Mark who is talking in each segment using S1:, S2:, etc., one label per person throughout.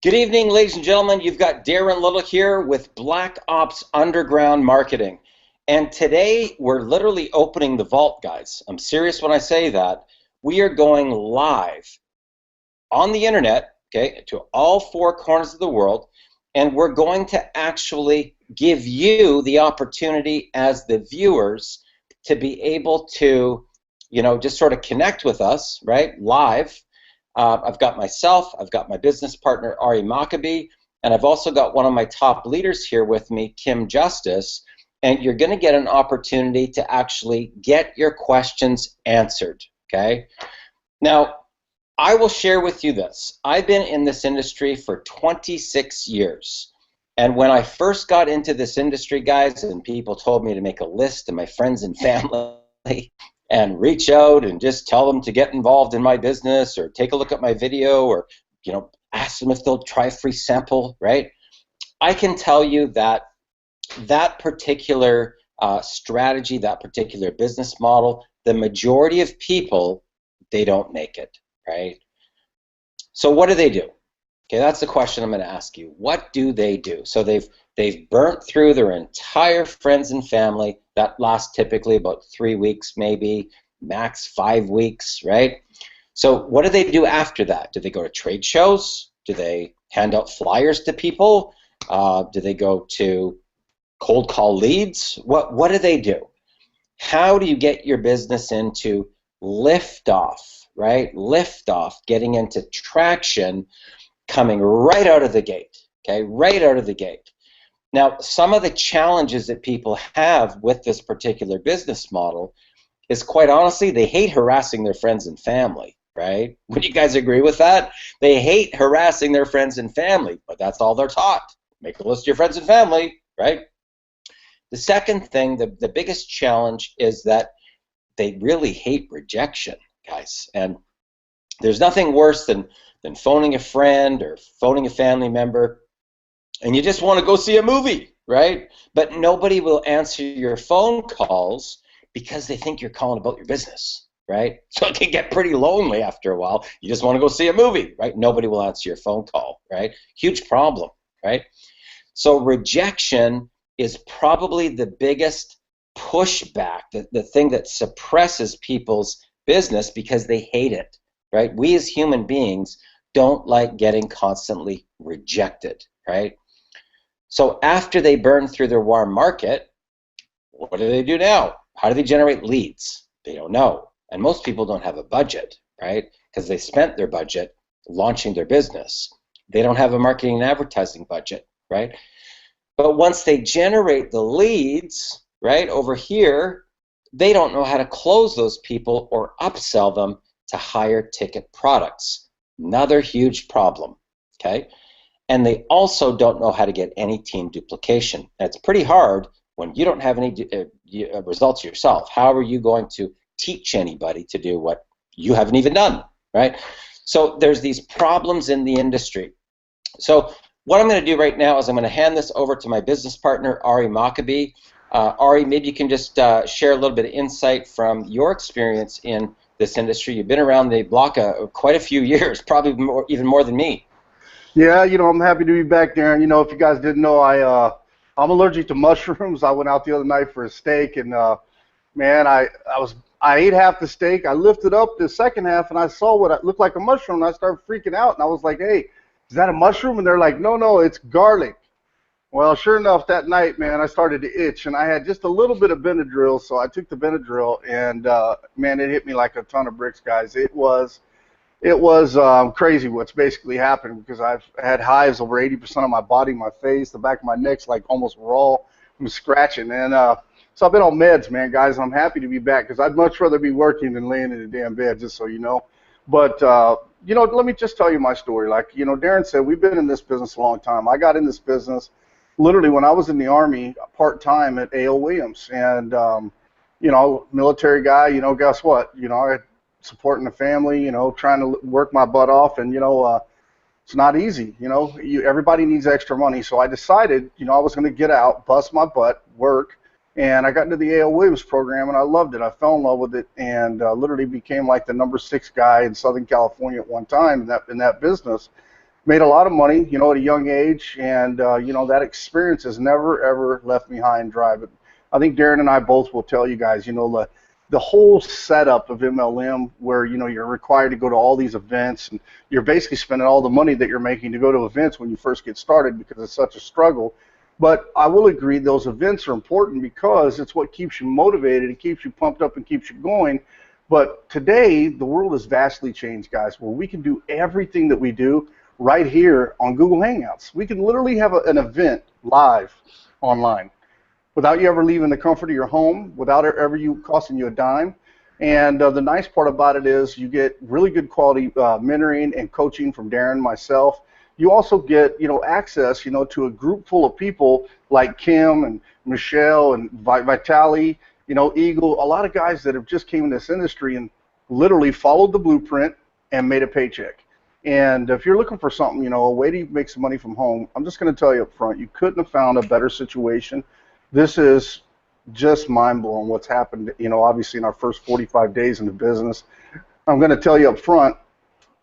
S1: Good evening, ladies and gentlemen. You've got Darren Little here with Black Ops Underground Marketing. And today we're literally opening the vault, guys. I'm serious when I say that. We are going live on the internet, okay, to all four corners of the world, and we're going to actually give you the opportunity as the viewers to be able to, just sort of connect with us, right, live. I've got myself, I've got my business partner, Ari Maccabi, and I've also got one of my top leaders here with me, Kim Justice, and you're going to get an opportunity to actually get your questions answered, okay? Now, I will share with you this. I've been in this industry for 26 years, and when I first got into this industry, guys, and people told me to make a list of my friends and family, and reach out and just tell them to get involved in my business or take a look at my video or, ask them if they'll try a free sample, right? I can tell you that that particular strategy, that particular business model, the majority of people, they don't make it, right? So what do they do? Okay, that's the question I'm going to ask you. What do they do? So they've burnt through their entire friends and family. That lasts typically about 3 weeks, maybe max 5 weeks, right? So what do they do after that? Do they go to trade shows? Do they hand out flyers to people? Do they go to cold call leads? What do they do? How do you get your business into liftoff, right? Liftoff, getting into traction, coming right out of the gate, okay? Right out of the gate. Now, some of the challenges that people have with this particular business model is, quite honestly, they hate harassing their friends and family, right? Would you guys agree with that? They hate harassing their friends and family, but that's all they're taught. Make a list of your friends and family, right? The second thing, the biggest challenge is that they really hate rejection, guys. And there's nothing worse than phoning a friend or phoning a family member and you just want to go see a movie, right? But nobody will answer your phone calls because they think you're calling about your business, right? So it can get pretty lonely after a while. You just want to go see a movie, right? Nobody will answer your phone call, right? Huge problem, right? So rejection is probably the biggest pushback, the thing that suppresses people's business because they hate it, right? We as human beings don't like getting constantly rejected, right? So after they burn through their warm market, what do they do now? How do they generate leads? They don't know. And most people don't have a budget, right? Because they spent their budget launching their business. They don't have a marketing and advertising budget, right? But once they generate the leads, right, over here, they don't know how to close those people or upsell them to higher ticket products. Another huge problem, okay? And they also don't know how to get any team duplication. And it's pretty hard when you don't have any results yourself. How are you going to teach anybody to do what you haven't even done, right? So there's these problems in the industry. So what I'm going to do right now is I'm going to hand this over to my business partner, Ari Maccabi. Ari, maybe you can just share a little bit of insight from your experience in this industry. You've been around the block quite a few years, probably even more than me.
S2: Yeah, I'm happy to be back there. And, if you guys didn't know, I'm allergic to mushrooms. I went out the other night for a steak, and man, I ate half the steak. I lifted up the second half, and I saw what looked like a mushroom, and I started freaking out. And I was like, "Hey, is that a mushroom?" And they're like, "No, it's garlic." Well, sure enough, that night, man, I started to itch, and I had just a little bit of Benadryl, so I took the Benadryl, and man, it hit me like a ton of bricks, guys. It was crazy what's basically happened, because I've had hives over 80% of my body, my face, the back of my neck's like almost raw from scratching. And so I've been on meds, man, guys. I'm happy to be back because I'd much rather be working than laying in a damn bed, just so you know. But, let me just tell you my story. Like, Darren said, we've been in this business a long time. I got in this business literally when I was in the Army part-time at A.L. Williams. And, military guy, guess what? I supporting the family, trying to work my butt off, and it's not easy. Everybody needs extra money. So I decided, I was going to get out, bust my butt, work, and I got into the A.L. Williams program, and I loved it. I fell in love with it, and literally became like the #6 guy in Southern California at one time in that business. made a lot of money, you know, at a young age, and you know, that experience has never ever left me high and dry. But I think Darren and I both will tell you guys, you know, the whole setup of MLM, where you know you're required to go to all these events, and you're basically spending all the money that you're making to go to events when you first get started because it's such a struggle. But I will agree those events are important because it's what keeps you motivated, it keeps you pumped up and keeps you going. But today, the world has vastly changed, guys, where we can do everything that we do right here on Google Hangouts. We can literally have an event live online without you ever leaving the comfort of your home, without ever you costing you a dime. And the nice part about it is you get really good quality mentoring and coaching from Darren, myself. You also get, you know, access, you know, to a group full of people like Kim and Michelle and Vitali, you know, Eagle, a lot of guys that have just came in this industry and literally followed the blueprint and made a paycheck. And if you're looking for something, you know, a way to make some money from home, I'm just going to tell you up front, you couldn't have found a better situation. This is just mind-blowing what's happened, you know, obviously in our first 45 days in the business. I'm going to tell you up front,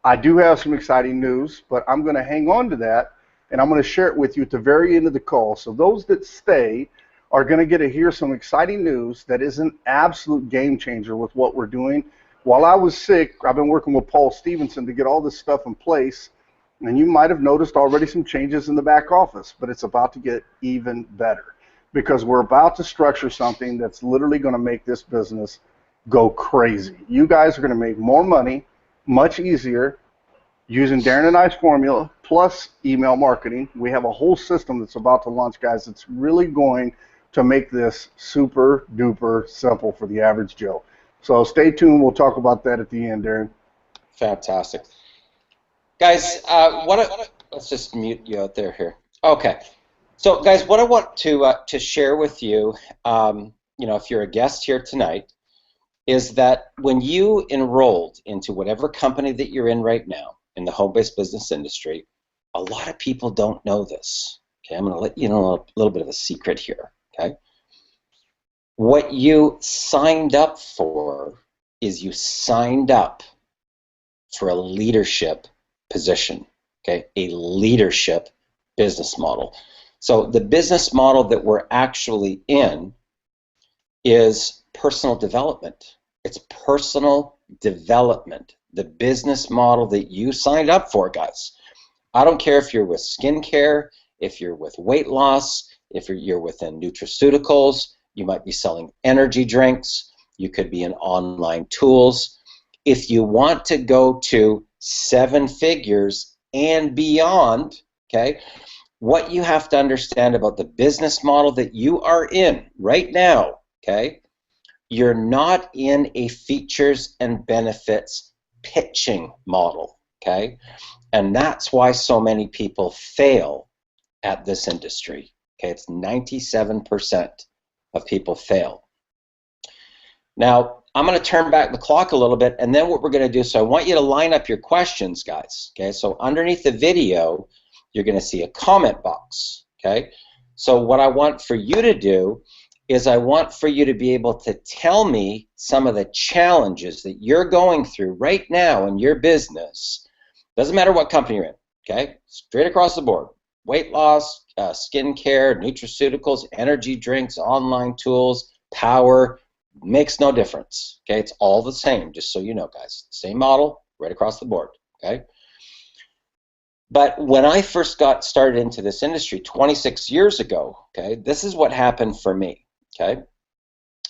S2: I do have some exciting news, but I'm going to hang on to that, and I'm going to share it with you at the very end of the call. So those that stay are going to get to hear some exciting news that is an absolute game changer with what we're doing. While I was sick, I've been working with Paul Stevenson to get all this stuff in place, and you might have noticed already some changes in the back office, but it's about to get even better because we're about to structure something that's literally going to make this business go crazy. You guys are going to make more money much easier using Darren and I's formula plus email marketing. We have a whole system that's about to launch, guys. It's really going to make this super duper simple for the average Joe. So stay tuned. We'll talk about that at the end, Darren.
S1: Fantastic. Guys, let's just mute you out there here. Okay. So, guys, what I want to share with you, you know, if you're a guest here tonight, is that when you enrolled into whatever company that you're in right now in the home-based business industry, a lot of people don't know this. Okay, I'm going to let you know a little bit of a secret here. Okay, what you signed up for is you signed up for a leadership position. Okay, a leadership business model. So the business model that we're actually in is personal development. It's personal development, the business model that you signed up for, guys. I don't care if you're with skincare, if you're with weight loss, if you're within nutraceuticals, you might be selling energy drinks, you could be in online tools. If you want to go to 7 figures and beyond, okay, what you have to understand about the business model that you are in right now, okay, you're not in a features and benefits pitching model, okay? And that's why so many people fail at this industry, okay? It's 97% of people fail. Now, I'm going to turn back the clock a little bit, and then what we're going to do, so I want you to line up your questions, guys, okay? So underneath the video, you're going to see a comment box, okay? So what I want for you to do is I want for you to be able to tell me some of the challenges that you're going through right now in your business. Doesn't matter what company you're in, okay? Straight across the board. Weight loss, skincare, nutraceuticals, energy drinks, online tools, power, makes no difference, okay? It's all the same, just so you know, guys. Same model, right across the board, okay? But when I first got started into this industry 26 years ago, okay, this is what happened for me, okay?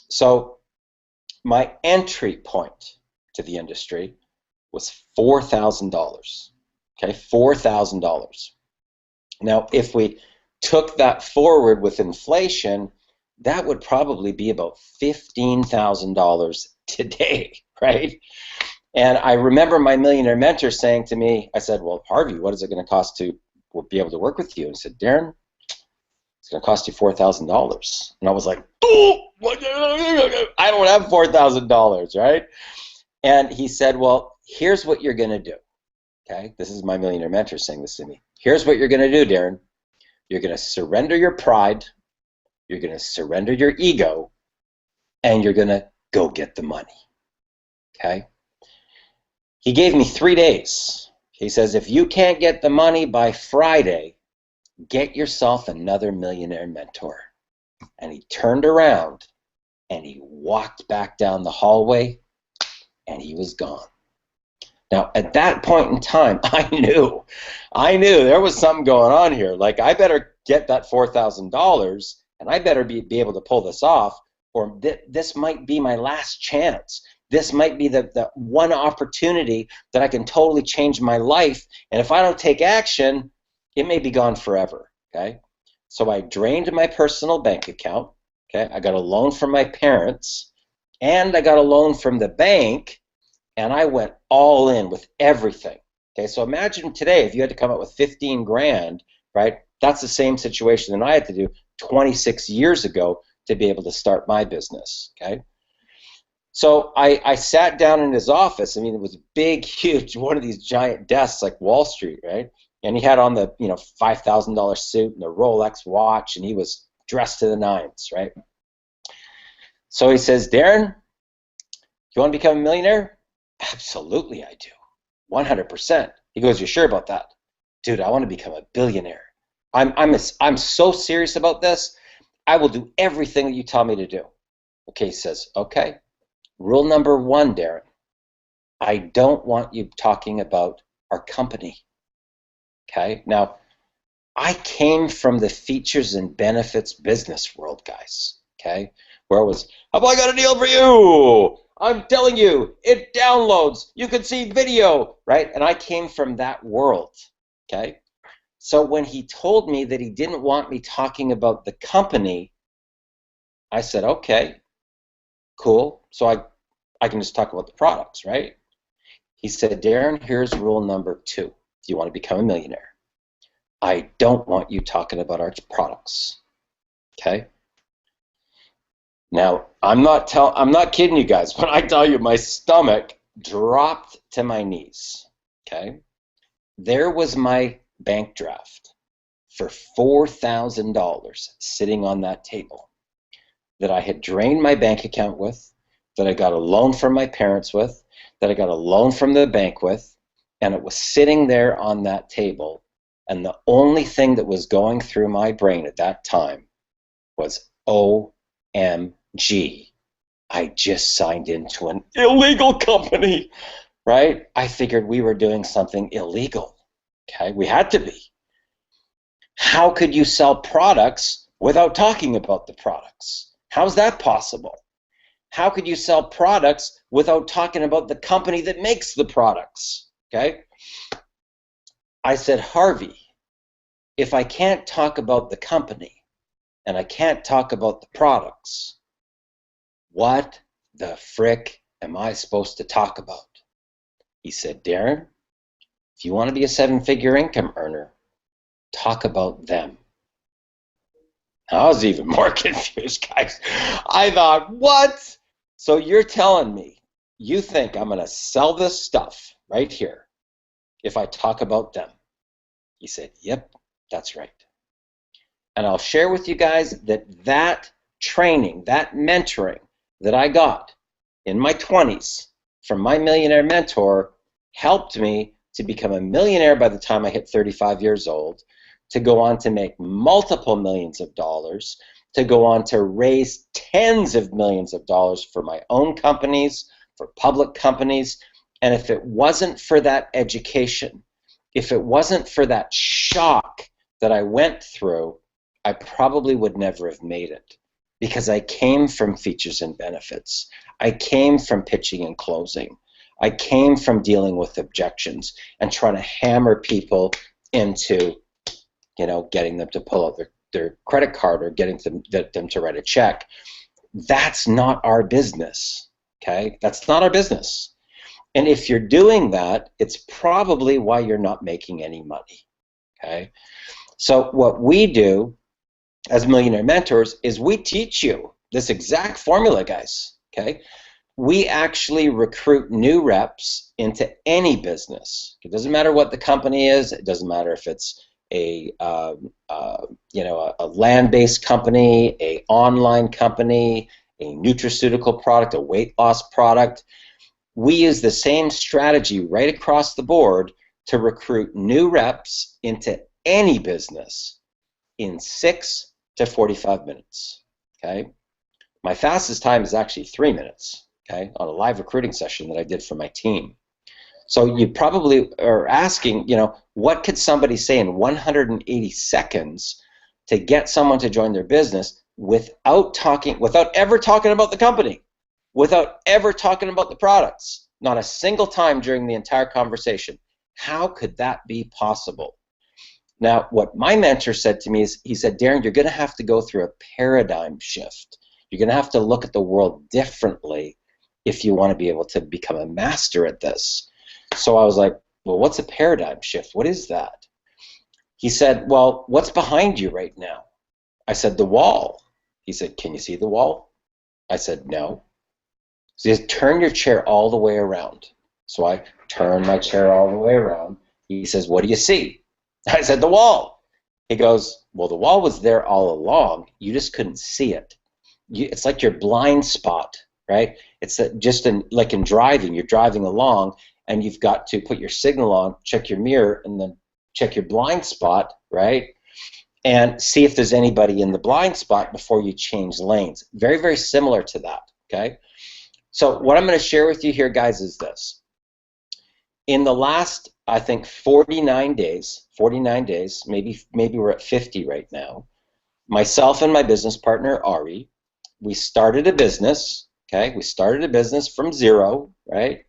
S1: So my entry point to the industry was $4,000, okay, $4,000. Now, if we took that forward with inflation, that would probably be about $15,000 today, right? And I remember my millionaire mentor saying to me, I said, well, Harvey, what is it going to cost to be able to work with you? And he said, Darren, it's going to cost you $4,000. And I was like, oh, I don't have $4,000, right? And he said, well, here's what you're going to do, okay? This is my millionaire mentor saying this to me. Here's what you're going to do, Darren. You're going to surrender your pride, you're going to surrender your ego, and you're going to go get the money, okay? He gave me 3 days. He says, if you can't get the money by Friday, get yourself another millionaire mentor. And he turned around and he walked back down the hallway and he was gone. Now, at that point in time, I knew there was something going on here. Like, I better get that $4,000 and I better be able to pull this off, or this might be my last chance. This might be the one opportunity that I can totally change my life. And if I don't take action, it may be gone forever, okay? So I drained my personal bank account, okay? I got a loan from my parents, and I got a loan from the bank, and I went all in with everything, okay? So imagine today if you had to come up with 15 grand, right? That's the same situation that I had to do 26 years ago to be able to start my business, okay? So I sat down in his office. I mean, it was big, huge, one of these giant desks like Wall Street, right? And he had on the, $5,000 suit and a Rolex watch, and he was dressed to the nines, right? So he says, Darren, you want to become a millionaire? Absolutely, I do. 100%. He goes, you sure about that? Dude, I want to become a billionaire. I'm so serious about this. I will do everything that you tell me to do. Okay, he says, okay. Rule number 1, Darren, I don't want you talking about our company. Okay, now I came from the features and benefits business world, guys. Okay, where it was, have I got a deal for you? I'm telling you, it downloads. You can see video, right? And I came from that world. Okay, so when he told me that he didn't want me talking about the company, I said, okay, cool. So I can just talk about the products, right? He said, Darren, here's rule number 2. If you want to become a millionaire, I don't want you talking about our products. Okay? Now, I'm not kidding you guys when I tell you my stomach dropped to my knees. Okay? There was my bank draft for $4,000 sitting on that table that I had drained my bank account with, that I got a loan from my parents with, that I got a loan from the bank with, and it was sitting there on that table, and the only thing that was going through my brain at that time was, OMG, I just signed into an illegal company, right? I figured we were doing something illegal, okay? We had to be. How could you sell products without talking about the products? How's that possible? How could you sell products without talking about the company that makes the products? Okay? I said, Harvey, if I can't talk about the company and I can't talk about the products, what the frick am I supposed to talk about? He said, Darren, if you want to be a 7-figure income earner, talk about them. I was even more confused, guys. I thought, what? So you're telling me you think I'm going to sell this stuff right here if I talk about them? He said, yep, that's right. And I'll share with you guys that training, that mentoring that I got in my 20s from my millionaire mentor helped me to become a millionaire by the time I hit 35 years old, to go on to make multiple millions of dollars, to go on to raise tens of millions of dollars for my own companies, for public companies. And if it wasn't for that education, if it wasn't for that shock that I went through, I probably would never have made it, because I came from features and benefits. I came from pitching and closing. I came from dealing with objections and trying to hammer people into, getting them to pull out their credit card or getting them to write a check. That's not our business, okay? That's not our business. And if you're doing that, it's probably why you're not making any money, okay? So what we do as millionaire mentors is we teach you this exact formula, guys, okay? We actually recruit new reps into any business. It doesn't matter what the company is. It doesn't matter if it's a land-based company, a online company, a nutraceutical product, a weight loss product. We use the same strategy right across the board to recruit new reps into any business in 6 to 45 minutes, okay? My fastest time is actually 3 minutes, okay, on a live recruiting session that I did for my team. So you probably are asking, you know, what could somebody say in 180 seconds to get someone to join their business without ever talking about the company, without ever talking about the products, not a single time during the entire conversation? How could that be possible? Now, what my mentor said to me is, he said, Darren, you're going to have to go through a paradigm shift. You're going to have to look at the world differently if you want to be able to become a master at this. So I was like, well, what's a paradigm shift? What is that? He said, well, what's behind you right now? I said, the wall. He said, can you see the wall? I said, no. So he said, turn your chair all the way around. So I turned my chair all the way around. He says, what do you see? I said, the wall. He goes, well, the wall was there all along. You just couldn't see it. It's like your blind spot, right? It's like in driving. You're driving along, and you've got to put your signal on, check your mirror, and then check your blind spot, right? And see if there's anybody in the blind spot before you change lanes. Very, very similar to that, okay? So what I'm going to share with you here, guys, is this. In the last, I think, 49 days, maybe we're at 50 right now, myself and my business partner, Ari, we started a business, okay? We started a business from zero, right?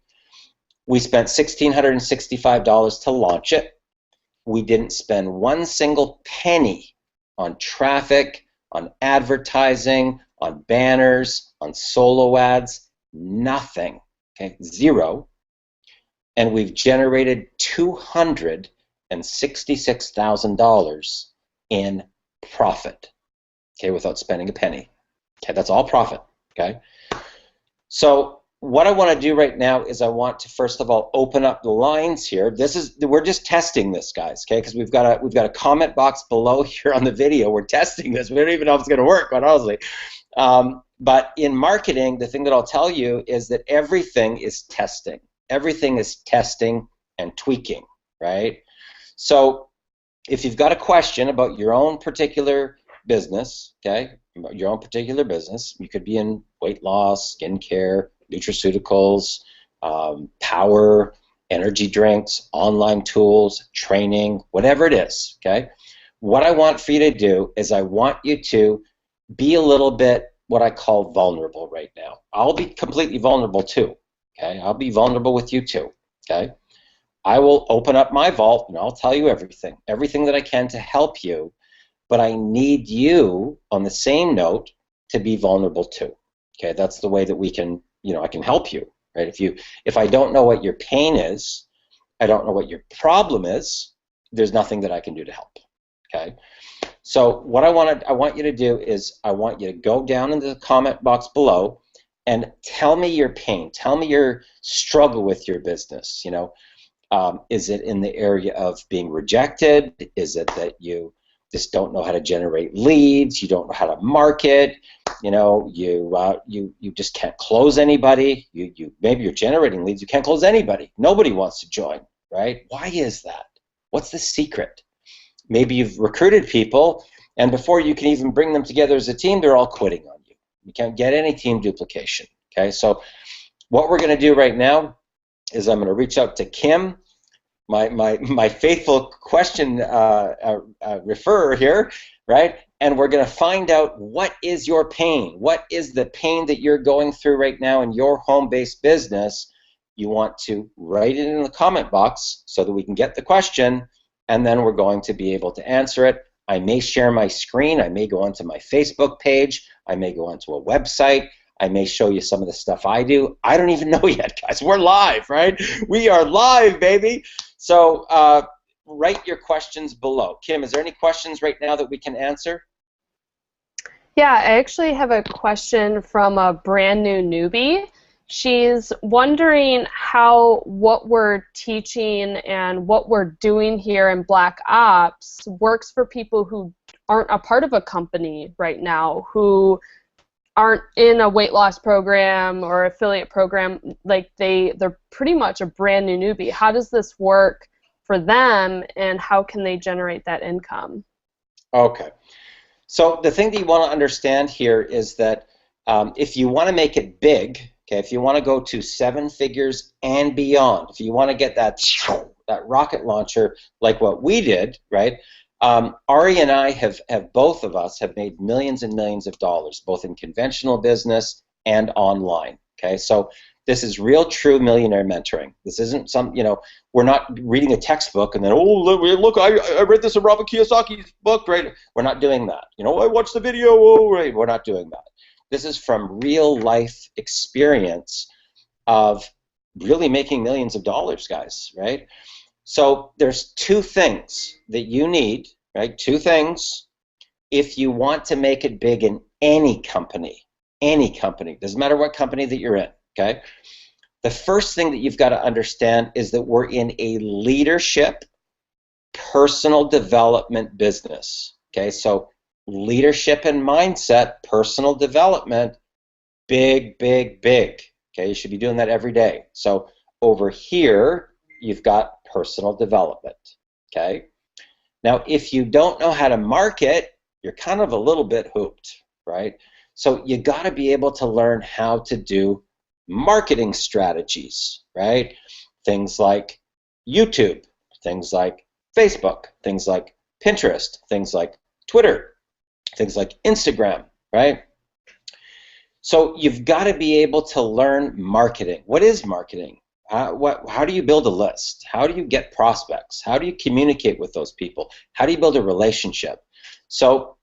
S1: We spent $1,665 to launch it. We didn't spend one single penny on traffic, on advertising, on banners, on solo ads, nothing, okay? Zero. And we've generated $266,000 in profit, okay, without spending a penny. Okay, that's all profit, okay? So what I want to do right now is I want to first of all open up the lines here. We're just testing this, guys, okay? Because we've got a comment box below here on the video. We're testing this. We don't even know if it's going to work, quite honestly. But in marketing, the thing that I'll tell you is that everything is testing. Everything is testing and tweaking, right? So if you've got a question about your own particular business, okay, your own particular business, you could be in weight loss, skincare, nutraceuticals, power, energy drinks, online tools, training, whatever it is, okay? What I want for you to do is I want you to be a little bit what I call vulnerable right now. I'll be completely vulnerable too, okay? I'll be vulnerable with you too, okay? I will open up my vault and I'll tell you everything that I can to help you, but I need you on the same note to be vulnerable too, okay? That's the way that we can, you know, I can help you, right? If I don't know what your pain is, I don't know what your problem is, there's nothing that I can do to help, okay? So what I want you to do is I want you to go down into the comment box below and tell me your pain, tell me your struggle with your business, you know. Is it in the area of being rejected? Is it that you just don't know how to generate leads? You don't know how to market? You know, you just can't close anybody. Maybe you're generating leads. You can't close anybody. Nobody wants to join, right? Why is that? What's the secret? Maybe you've recruited people, and before you can even bring them together as a team, they're all quitting on you. You can't get any team duplication. Okay, so what we're going to do right now is I'm going to reach out to Kim, my faithful question referrer here, right? And we're going to find out what is your pain. What is the pain that you're going through right now in your home-based business? You want to write it in the comment box so that we can get the question, and then we're going to be able to answer it. I may share my screen. I may go onto my Facebook page. I may go onto a website. I may show you some of the stuff I do. I don't even know yet, guys. We're live, right? We are live, baby. So write your questions below. Kim, is there any questions right now that we can answer?
S3: Yeah, I actually have a question from a brand new newbie. She's wondering how what we're teaching and what we're doing here in Black Ops works for people who aren't a part of a company right now, who aren't in a weight loss program or affiliate program. Like they're pretty much a brand new newbie. How does this work for them, and how can they generate that income?
S1: Okay. So the thing that you want to understand here is that if you want to make it big, okay, if you want to go to 7 figures and beyond, if you want to get that rocket launcher like what we did, right? Ari and I have both of us have made millions and millions of dollars, both in conventional business and online. Okay, so this is real, true millionaire mentoring. This isn't some, we're not reading a textbook and then, oh, look, I read this in Robert Kiyosaki's book, right? We're not doing that. I watched the video, oh, right? We're not doing that. This is from real life experience of really making millions of dollars, guys, right? So there's 2 things that you need, right? 2 things if you want to make it big in any company, doesn't matter what company that you're in, okay? The first thing that you've got to understand is that we're in a leadership, personal development business, okay? So leadership and mindset, personal development, big, big, big, okay? You should be doing that every day. So over here, you've got personal development, okay? Now, if you don't know how to market, you're kind of a little bit hooped, right? So you got to be able to learn how to do marketing strategies, right? Things like YouTube, things like Facebook, things like Pinterest, things like Twitter, things like Instagram, right? So you've got to be able to learn marketing. What is marketing? How do you build a list? How do you get prospects? How do you communicate with those people? How do you build a relationship? So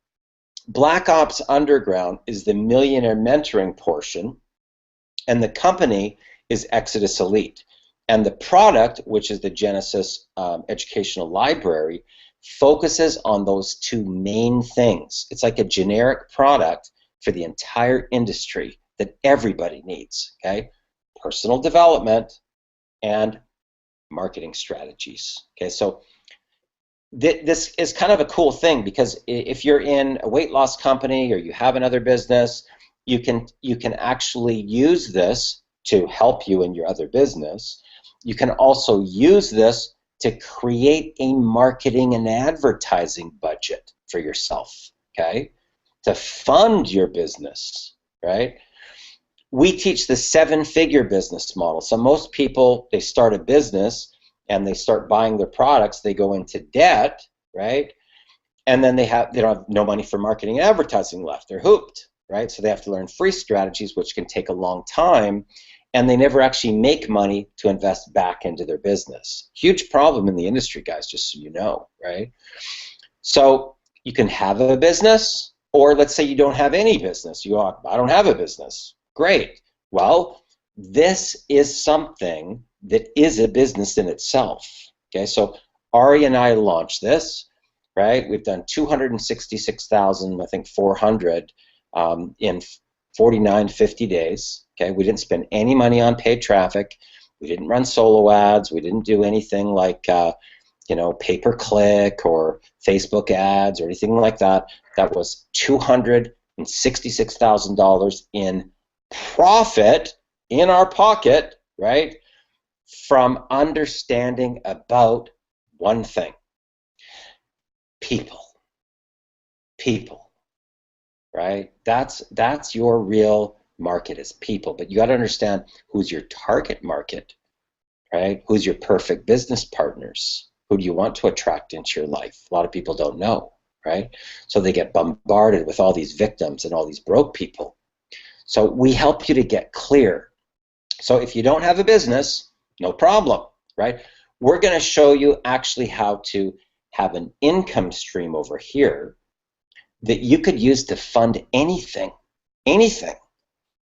S1: Black Ops Underground is the millionaire mentoring portion, and the company is Exodus Elite. And the product, which is the Genesis Educational Library, focuses on those 2 main things. It's like a generic product for the entire industry that everybody needs, okay? Personal development and marketing strategies, okay? So this is kind of a cool thing, because if you're in a weight loss company or you have another business, you can actually use this to help you in your other business. You can also use this to create a marketing and advertising budget for yourself, okay? To fund your business, right? We teach the 7-figure business model. So most people, they start a business and they start buying their products, they go into debt, right? And then they don't have no money for marketing and advertising left. They're hooped, right? So they have to learn free strategies, which can take a long time, and they never actually make money to invest back into their business. Huge problem in the industry, guys, just so you know, right? So you can have a business, or let's say you don't have any business. I don't have a business. Great. Well, this is something that is a business in itself. Okay, so Ari and I launched this, right? We've done 266,000, I think 400 in 49, 50 days. Okay, we didn't spend any money on paid traffic. We didn't run solo ads. We didn't do anything like pay-per-click or Facebook ads or anything like that. That was $266,000 in profit in our pocket, right, from understanding about one thing: people, right? That's your real market, is people. But you got to understand who's your target market, right? Who's your perfect business partners? Who do you want to attract into your life? A lot of people don't know, right? So they get bombarded with all these victims and all these broke people. So we help you to get clear. So if you don't have a business, no problem, right? We're going to show you actually how to have an income stream over here that you could use to fund anything, anything.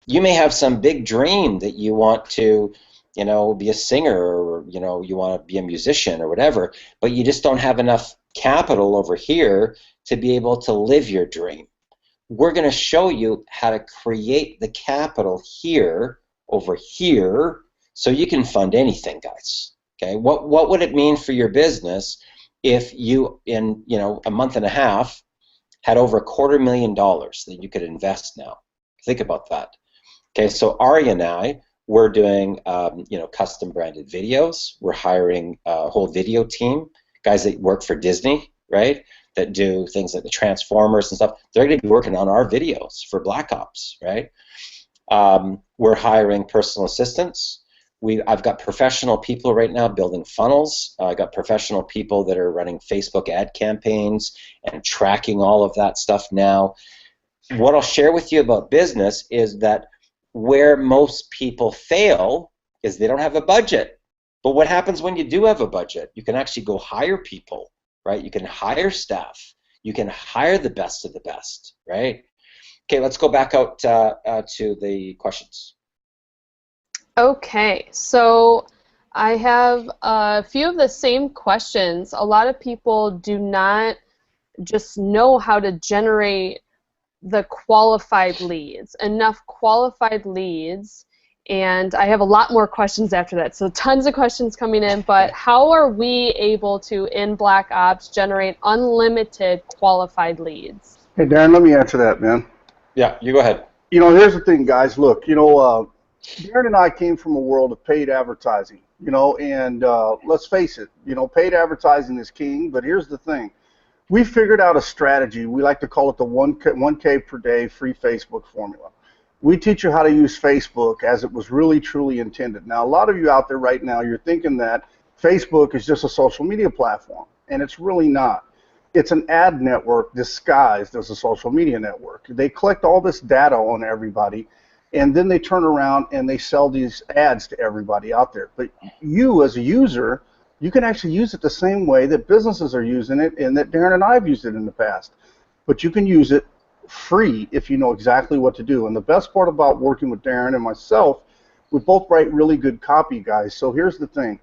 S1: You may have some big dream that you want to, be a singer, or, you want to be a musician or whatever, but you just don't have enough capital over here to be able to live your dream. We're going to show you how to create the capital here, over here, so you can fund anything, guys. Okay, what would it mean for your business if you, in a month and a half, had over $250,000 that you could invest now? Think about that. Okay, so Ari and I, We're doing, custom branded videos. We're hiring a whole video team, guys that work for Disney, right? That do things like the Transformers and stuff. They're going to be working on our videos for Black Ops, right? We're hiring personal assistants. I've got professional people right now building funnels. I got professional people that are running Facebook ad campaigns and tracking all of that stuff now. What I'll share with you about business is that where most people fail is they don't have a budget. But what happens when you do have a budget? You can actually go hire people, right? You can hire staff. You can hire the best of the best, right? Okay, let's go back out to the questions.
S3: Okay, so I have a few of the same questions. A lot of people do not just know how to generate the qualified leads, enough qualified leads, and I have a lot more questions after that, so tons of questions coming in, but how are we able to, in Black Ops, generate unlimited qualified leads?
S2: Hey, Darren, let me answer that, man.
S1: Yeah, you go ahead.
S2: Here's the thing, guys. Look, Darren and I came from a world of paid advertising, and let's face it, paid advertising is king, but here's the thing. We figured out a strategy. We like to call it the 1K per day free Facebook formula. We teach you how to use Facebook as it was really, truly intended. Now, a lot of you out there right now, you're thinking that Facebook is just a social media platform, and it's really not. It's an ad network disguised as a social media network. They collect all this data on everybody, and then they turn around and they sell these ads to everybody out there. But you, as a user, you can actually use it the same way that businesses are using it and that Darren and I have used it in the past. But you can use it free if you know exactly what to do. And the best part about working with Darren and myself, we both write really good copy, guys. So here's the thing.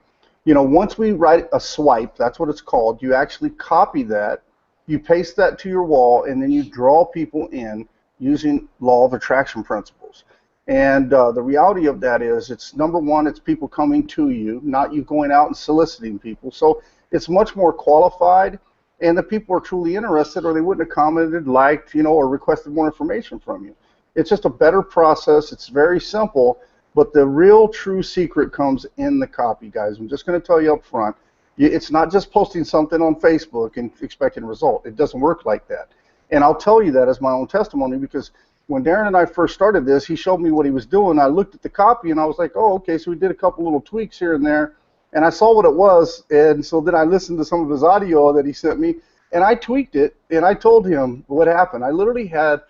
S2: Once we write a swipe, that's what it's called, you actually copy that, you paste that to your wall, and then you draw people in using law of attraction principles. And the reality of that is, it's number one, it's people coming to you, not you going out and soliciting people. So it's much more qualified, and the people are truly interested, or they wouldn't have commented, liked, or requested more information from you. It's just a better process. It's very simple, but the real true secret comes in the copy, guys. I'm just going to tell you up front. It's not just posting something on Facebook and expecting a result. It doesn't work like that. And I'll tell you that as my own testimony, because when Darren and I first started this, he showed me what he was doing. I looked at the copy and I was like, oh, okay, so we did a couple little tweaks here and there, and I saw what it was, and so then I listened to some of his audio that he sent me, and I tweaked it, and I told him what happened. I literally had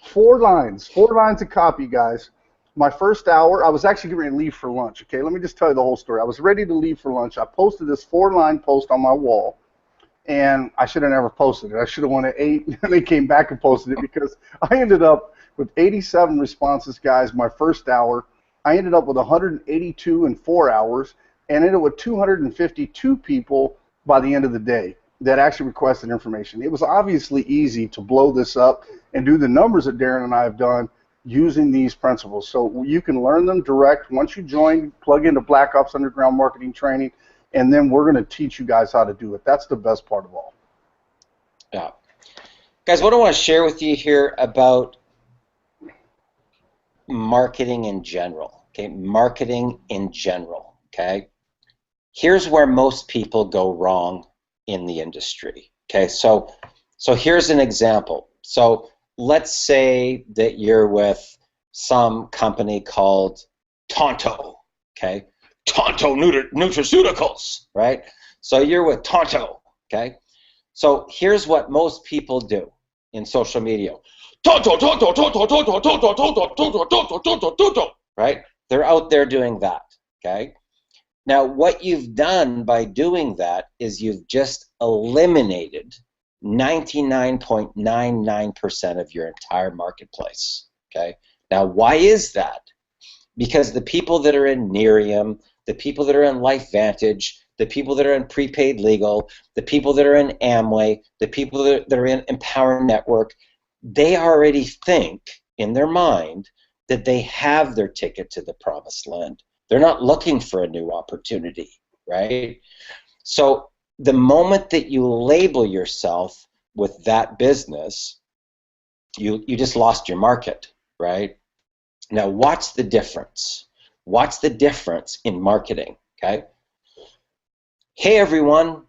S2: four lines of copy, guys. My first hour, I was actually getting ready to leave for lunch, okay? Let me just tell you the whole story. I was ready to leave for lunch. I posted this 4-line post on my wall, and I should have never posted it. I should have went at 8, and they came back and posted it, because I ended up with 87 responses, guys, my first hour. I ended up with 182 in 4 hours, and ended up with 252 people by the end of the day that actually requested information. It was obviously easy to blow this up and do the numbers that Darren and I have done using these principles. So you can learn them direct. Once you join, plug into Black Ops Underground Marketing Training, and then we're going to teach you guys how to do it. That's the best part of all.
S1: Yeah. Guys, what I want to share with you here about marketing in general, okay? Marketing in general, okay? Here's where most people go wrong in the industry, okay? So here's an example. So let's say that you're with some company called Tonto, okay? Tonto Nutraceuticals, right? So you're with Tonto, okay? So here's what most people do in social media. Tonto, Tonto, Tonto, Tonto, Tonto, Tonto, Tonto, Tonto, Tonto, Tonto, right? They're out there doing that, okay? Now, what you've done by doing that is you've just eliminated 99.99% of your entire marketplace, okay? Now, why is that? Because the people that are in Nerium, the people that are in LifeVantage, the people that are in Prepaid Legal, the people that are in Amway, the people that are in Empower Network, they already think in their mind that they have their ticket to the promised land. They're not looking for a new opportunity, right? So the moment that you label yourself with that business, you just lost your market, right? Now watch the difference. What's the difference in marketing, okay? Hey everyone,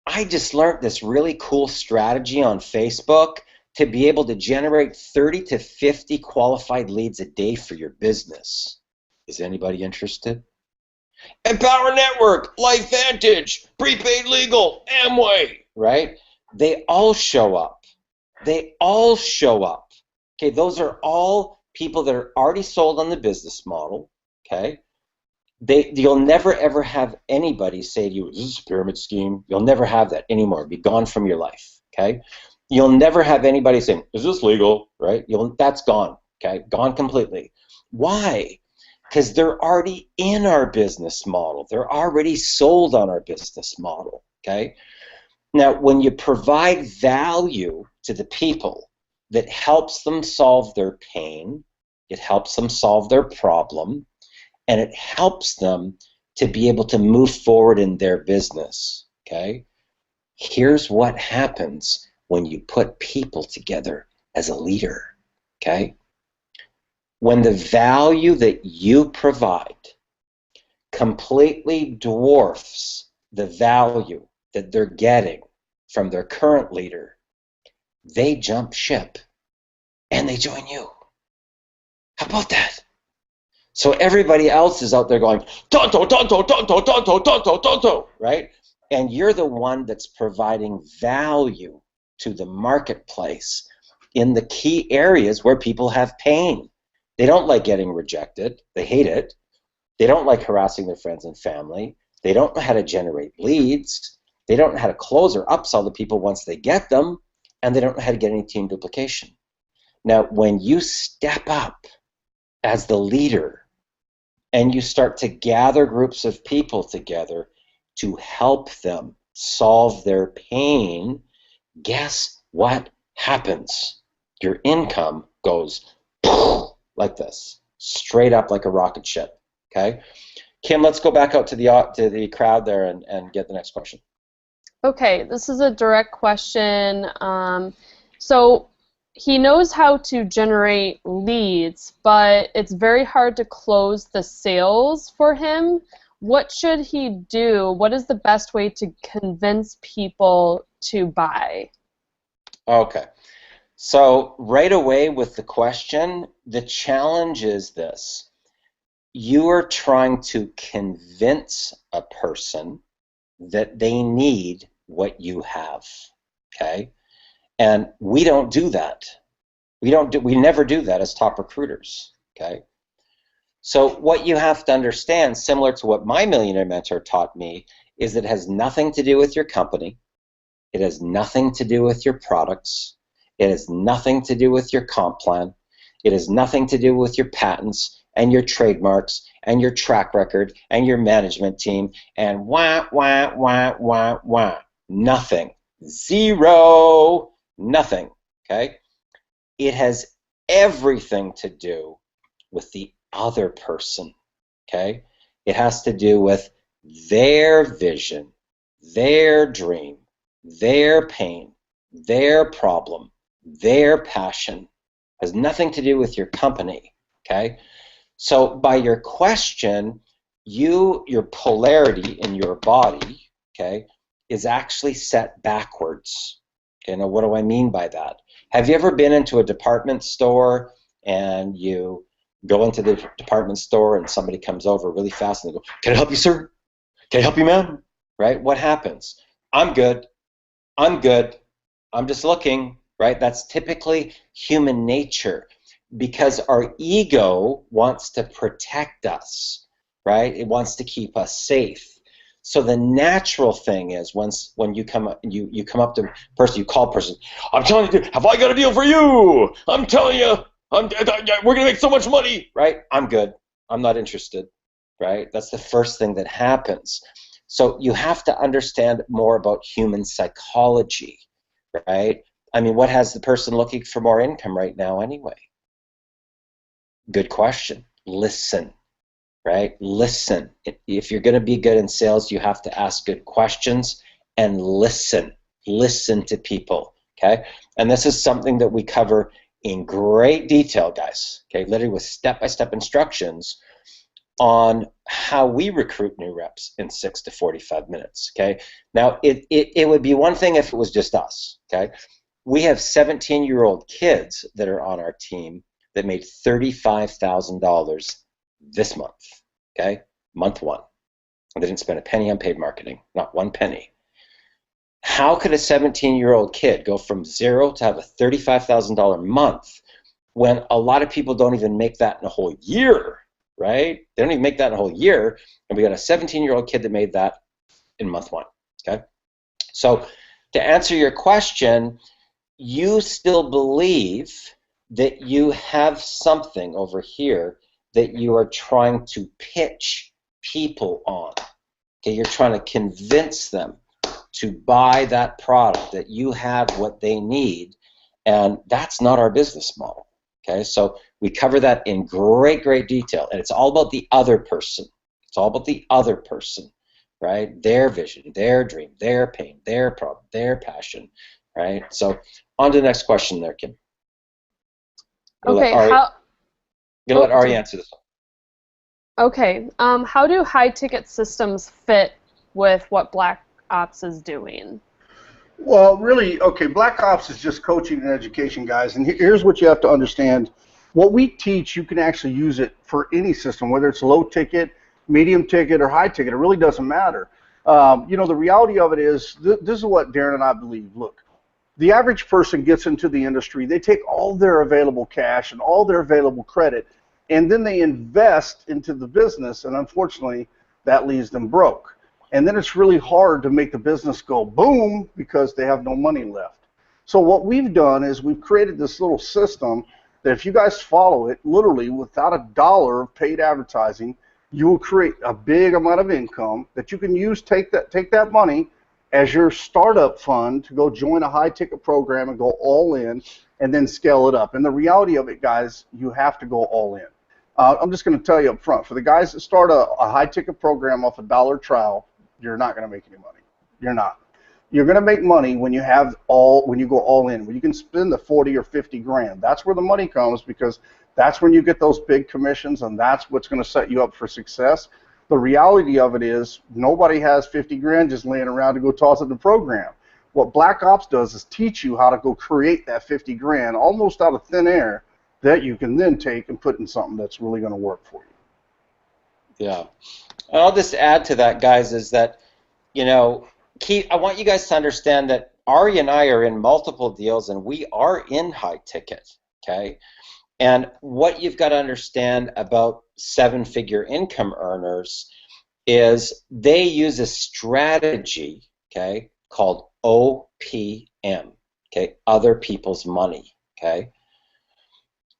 S1: I just learned this really cool strategy on Facebook to be able to generate 30 to 50 qualified leads a day for your business. Is anybody interested? Empower Network, LifeVantage, Prepaid Legal, Amway, right? They all show up. They all show up. Okay, those are all people that are already sold on the business model, okay? You'll never ever have anybody say to you, "Is this a pyramid scheme?" You'll never have that anymore. Be gone from your life, okay? You'll never have anybody saying, "Is this legal?" Right? That's gone, okay? Gone completely. Why? Because they're already in our business model. They're already sold on our business model, okay? Now, when you provide value to the people that helps them solve their pain, it helps them solve their problem, and it helps them to be able to move forward in their business, okay? Here's what happens when you put people together as a leader, okay? When the value that you provide completely dwarfs the value that they're getting from their current leader, they jump ship and they join you. How about that? So everybody else is out there going, tonto, tonto, tonto, tonto, tonto, tonto, right? And you're the one that's providing value to the marketplace in the key areas where people have pain. They don't like getting rejected. They hate it. They don't like harassing their friends and family. They don't know how to generate leads. They don't know how to close or upsell the people once they get them. And they don't know how to get any team duplication. Now, when you step up as the leader and you start to gather groups of people together to help them solve their pain, guess what happens? Your income goes like this, straight up like a rocket ship, okay? Kim, let's go back out to the crowd there and get the next question.
S3: Okay, this is a direct question. So he knows how to generate leads, but it's very hard to close the sales for him. What should he do? What is the best way to convince people to buy?
S1: Okay. So right away with the question, the challenge is this. You are trying to convince a person that they need what you have, okay? And we don't do that. We never do that as top recruiters, okay? So what you have to understand, similar to what my millionaire mentor taught me, is it has nothing to do with your company. It has nothing to do with your products. It has nothing to do with your comp plan. It has nothing to do with your patents and your trademarks and your track record and your management team and wah, wah, wah, wah, wah. Nothing. Zero. Nothing. Okay? It has everything to do with the other person. Okay? It has to do with their vision, their dream, their pain, their problem, their passion. It has nothing to do with your company, okay? So by your question, your polarity in your body, okay, is actually set backwards. Okay, now what do I mean by that? Have you ever been into a department store and you go into the department store and somebody comes over really fast and they go, "Can I help you, sir? Can I help you, ma'am?" Right? What happens? "I'm good. I'm good. I'm just looking," right? That's typically human nature because our ego wants to protect us, right? It wants to keep us safe. So the natural thing is when you come up to a person, you call a person, "I'm telling you, have I got a deal for you? I'm telling you, we're gonna make so much money," right? "I'm good. I'm not interested," right? That's the first thing that happens. So you have to understand more about human psychology, right? I mean, what has the person looking for more income right now anyway? Good question. Listen, right? Listen. If you're going to be good in sales, you have to ask good questions and listen. Listen to people, okay? And this is something that we cover in great detail, guys, okay? Literally with step-by-step instructions on how we recruit new reps in 6 to 45 minutes, okay? Now, it would be one thing if it was just us, okay? We have 17-year-old kids that are on our team that made $35,000 this month, okay? Month one. And they didn't spend a penny on paid marketing, not one penny. How could a 17-year-old kid go from zero to have a $35,000 month when a lot of people don't even make that in a whole year, right? They don't even make that in a whole year, and we got a 17-year-old kid that made that in month one, okay? So to answer your question, you still believe that you have something over here that you are trying to pitch people on. Okay, you're trying to convince them to buy that product, that you have what they need, and that's not our business model. Okay, so we cover that in great, great detail, and it's all about the other person. It's all about the other person, right? Their vision, their dream, their pain, their problem, their passion, right? So on to the next question there, Kim.
S3: Okay,
S1: Gonna let Ari answer this one.
S3: Okay, how do high-ticket systems fit with what Black Ops is doing?
S2: Well, really, okay, Black Ops is just coaching and education, guys, and here's what you have to understand. What we teach, you can actually use it for any system, whether it's low ticket, medium ticket, or high ticket. It really doesn't matter. You know, the reality of it is, this is what Darren and I believe. Look, the average person gets into the industry, they take all their available cash and all their available credit, and then they invest into the business, and unfortunately, that leaves them broke. And then it's really hard to make the business go boom because they have no money left. So what we've done is we've created this little system that if you guys follow it, literally without $1 of paid advertising, you will create a big amount of income that you can use, take that money as your startup fund to go join a high-ticket program and go all in and then scale it up. And the reality of it, guys, you have to go all in. I'm just going to tell you up front, for the guys that start a high-ticket program off $1 trial, you're not going to make any money. You're not. You're going to make money when you go all in, when you can spend the 40 or 50 grand. That's where the money comes, because that's when you get those big commissions, and that's what's going to set you up for success. The reality of it is nobody has 50 grand just laying around to go toss it in the program. What Black Ops does is teach you how to go create that 50 grand almost out of thin air that you can then take and put in something that's really going to work for you.
S1: Yeah. And I'll just add to that, guys, is that, you know, I want you guys to understand that Ari and I are in multiple deals, and we are in high ticket, okay? And what you've got to understand about seven-figure income earners is they use a strategy, okay, called OPM, okay, other people's money, okay?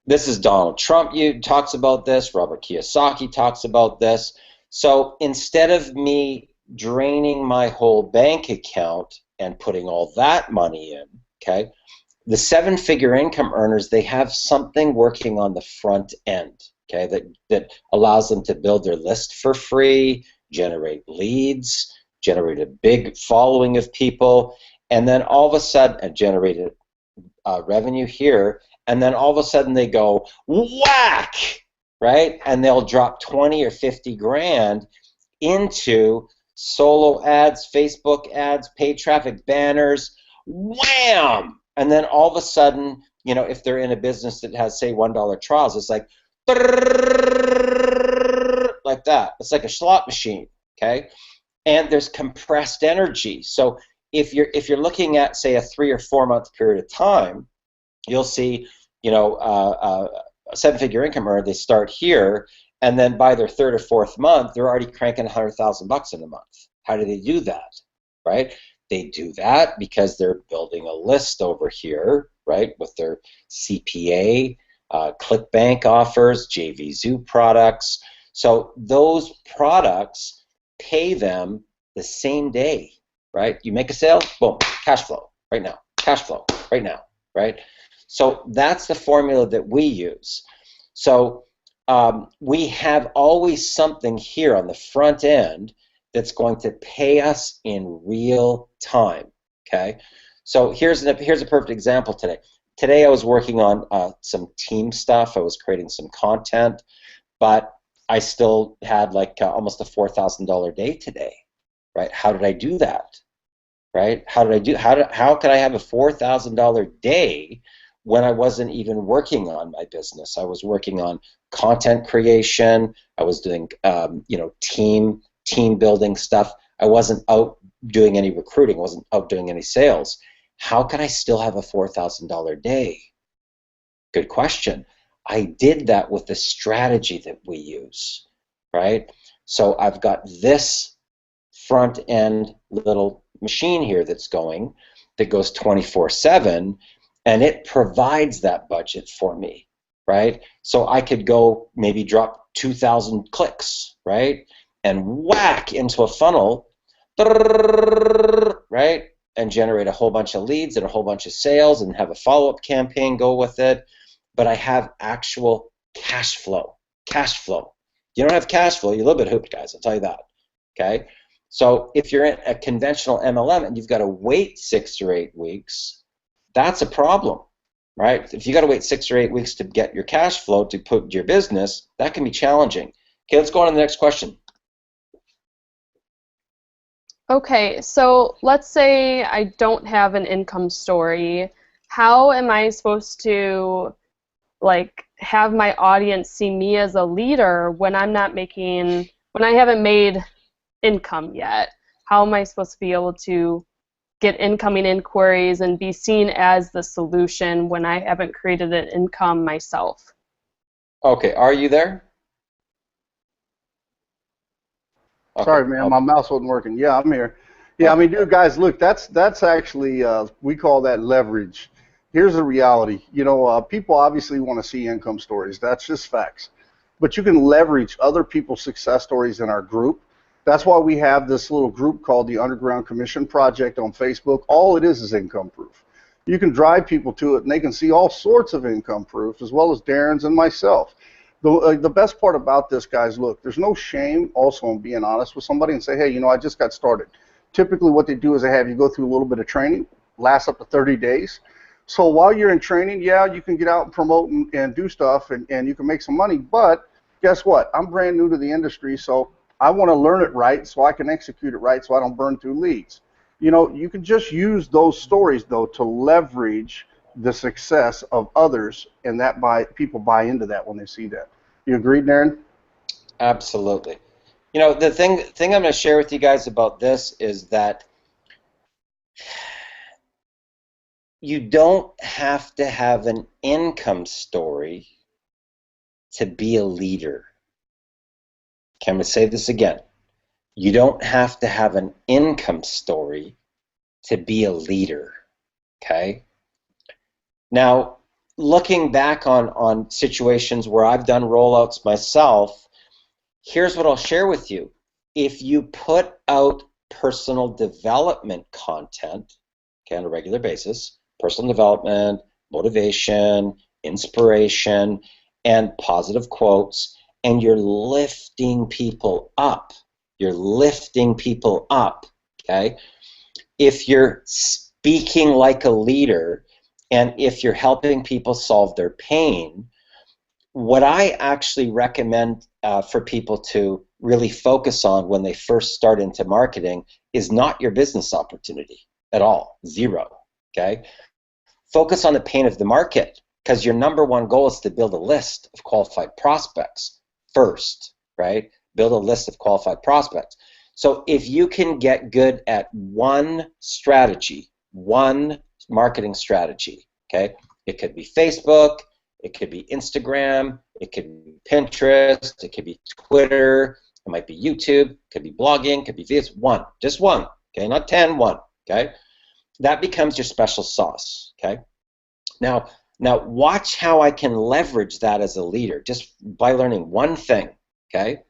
S1: This is Donald Trump talks about this, Robert Kiyosaki talks about this. So instead of me draining my whole bank account and putting all that money in, okay, the seven-figure income earners, they have something working on the front end, okay, that allows them to build their list for free, generate leads, generate a big following of people, and then all of a sudden generate revenue here, and then all of a sudden they go whack, right? And they'll drop 20 or 50 grand into solo ads, Facebook ads, paid traffic banners, wham! And then all of a sudden, you know, if they're in a business that has, say, $1 trials, it's like that. It's like a slot machine, okay? And there's compressed energy. So if you're looking at, say, a 3 or 4 month period of time, you'll see, you know, a seven-figure income earner, they start here, and then by their third or fourth month, they're already cranking $100,000 in a month. How do they do that, right? They do that because they're building a list over here, right, with their CPA, ClickBank offers, JVZoo products. So those products pay them the same day, right? You make a sale, boom, cash flow right now, cash flow right now, right? So that's the formula that we use. So we have always something here on the front end that's going to pay us in real time, okay? So here's a perfect example today. Today I was working on some team stuff. I was creating some content, but I still had like almost a $4,000 day today, right? How did I do that, right? How could I have a $4,000 day when I wasn't even working on my business? I was working on content creation. I was doing, team building stuff. I wasn't out doing any recruiting. I wasn't out doing any sales. How could I still have a $4,000 day? Good question. I did that with the strategy that we use, right? So I've got this front end little machine here that's going, that goes 24/7, and it provides that budget for me, right? So I could go maybe drop 2,000 clicks, right? And whack into a funnel, right? And generate a whole bunch of leads and a whole bunch of sales and have a follow-up campaign go with it. But I have actual cash flow. Cash flow. You don't have cash flow, you're a little bit hooped, guys, I'll tell you that. Okay? So if you're in a conventional MLM and you've got to wait 6 or 8 weeks, that's a problem, right? If you got to wait 6 or 8 weeks to get your cash flow to put your business, that can be challenging. Okay, let's go on to the next question.
S3: Okay, so let's say I don't have an income story. How am I supposed to have my audience see me as a leader when I haven't made income yet? How am I supposed to be able to get incoming inquiries and be seen as the solution when I haven't created an income myself?
S1: Okay, are you there? Okay.
S2: Sorry, man, my mouse wasn't working. Yeah, I'm here. Yeah, I mean, dude, guys, look, that's actually we call that leverage. Here's the reality. People obviously want to see income stories. That's just facts. But you can leverage other people's success stories in our group. That's why we have this little group called the Underground Commission Project on Facebook. All it is income proof. You can drive people to it, and they can see all sorts of income proof, as well as Darren's and myself. The best part about this, guys, look, there's no shame also in being honest with somebody and say, hey, I just got started. Typically what they do is they have you go through a little bit of training, lasts up to 30 days. So while you're in training, yeah, you can get out and promote and do stuff, and you can make some money. But guess what? I'm brand new to the industry, so I want to learn it right so I can execute it right so I don't burn through leads. You can just use those stories, though, to leverage the success of others, and that people buy into that when they see that. You agree, Darren?
S1: Absolutely. The thing I'm going to share with you guys about this is that you don't have to have an income story to be a leader. Okay, I'm going to say this again. You don't have to have an income story to be a leader. Okay? Now, looking back on situations where I've done rollouts myself, here's what I'll share with you. If you put out personal development content, okay, on a regular basis, personal development, motivation, inspiration, and positive quotes, and you're lifting people up, okay? If you're speaking like a leader, and if you're helping people solve their pain, what I actually recommend for people to really focus on when they first start into marketing is not your business opportunity at all, zero, okay? Focus on the pain of the market, because your number one goal is to build a list of qualified prospects first, right? Build a list of qualified prospects. So if you can get good at one strategy, one marketing strategy, okay? It could be Facebook, it could be Instagram, it could be Pinterest, it could be Twitter, it might be YouTube, it could be blogging, it could be videos, one, just one, okay? Not 10, one, okay? That becomes your special sauce, okay? Now watch how I can leverage that as a leader just by learning one thing, okay?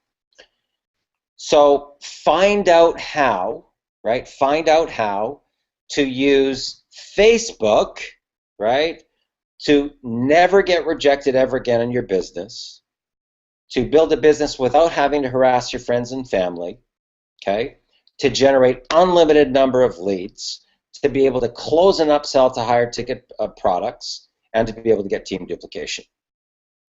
S1: So find out how, right? Find out how to use Facebook, right? To never get rejected ever again in your business, to build a business without having to harass your friends and family, okay? To generate unlimited number of leads, to be able to close and upsell to higher ticket products, and to be able to get team duplication.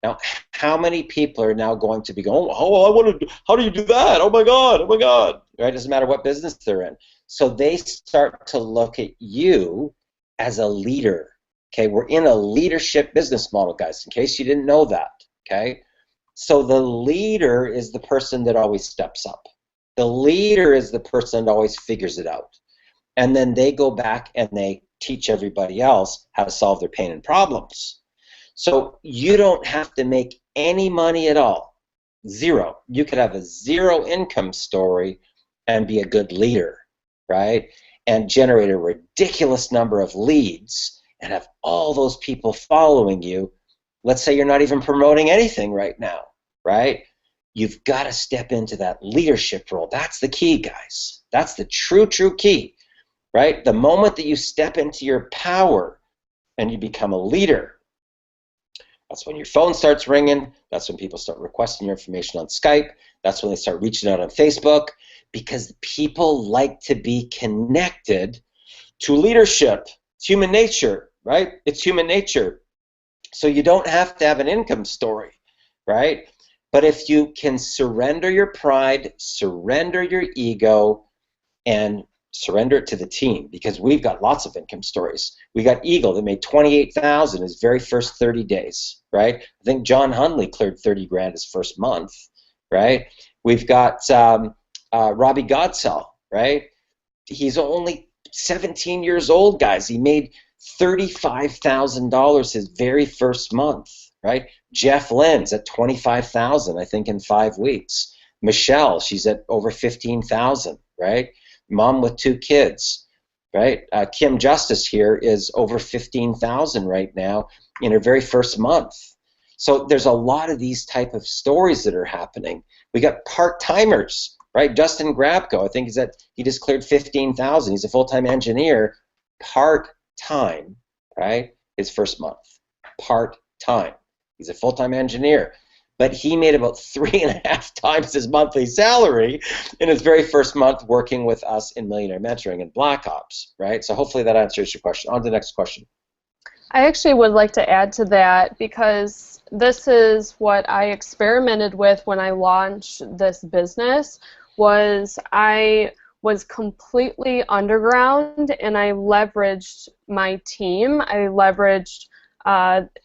S1: Now, how many people are now going to be going, oh, I want to, how do you do that? Oh my God, oh my God, right? It doesn't matter what business they're in. So they start to look at you as a leader, okay? We're in a leadership business model, guys, in case you didn't know that, okay? So the leader is the person that always steps up. The leader is the person that always figures it out. And then they go back and they teach everybody else how to solve their pain and problems. So you don't have to make any money at all. Zero. You could have a zero income story and be a good leader, right? And generate a ridiculous number of leads and have all those people following you. Let's say you're not even promoting anything right now, right? You've got to step into that leadership role. That's the key, guys. That's the true key, right? The moment that you step into your power and you become a leader, that's when your phone starts ringing. That's when people start requesting your information on Skype. That's when they start reaching out on Facebook, because people like to be connected to leadership. It's human nature, right? It's human nature. So you don't have to have an income story, right? But if you can surrender your pride, surrender your ego, and surrender it to the team, because we've got lots of income stories. We got Eagle that made $28,000 his very first 30 days, right? I think John Hunley cleared 30 grand his first month, right? We've got Robbie Godsell, right? He's only 17 years old, guys. He made $35,000 his very first month, right? Jeff Lynn's at $25,000, I think, in 5 weeks. Michelle, she's at over $15,000, right? Mom with 2 kids, right? Kim Justice here is over $15,000 right now in her very first month. So there's a lot of these type of stories that are happening. We got part-timers, right? Justin Grabko, I think he just cleared $15,000. He's a full-time engineer, part-time, right? His first month, part-time. He's a full-time engineer. But he made about 3.5 times his monthly salary in his very first month working with us in Millionaire Mentoring and Black Ops, right? So hopefully that answers your question. On to the next question.
S3: I actually would like to add to that, because this is what I experimented with when I launched this business. I was completely underground, and I leveraged my team. I leveraged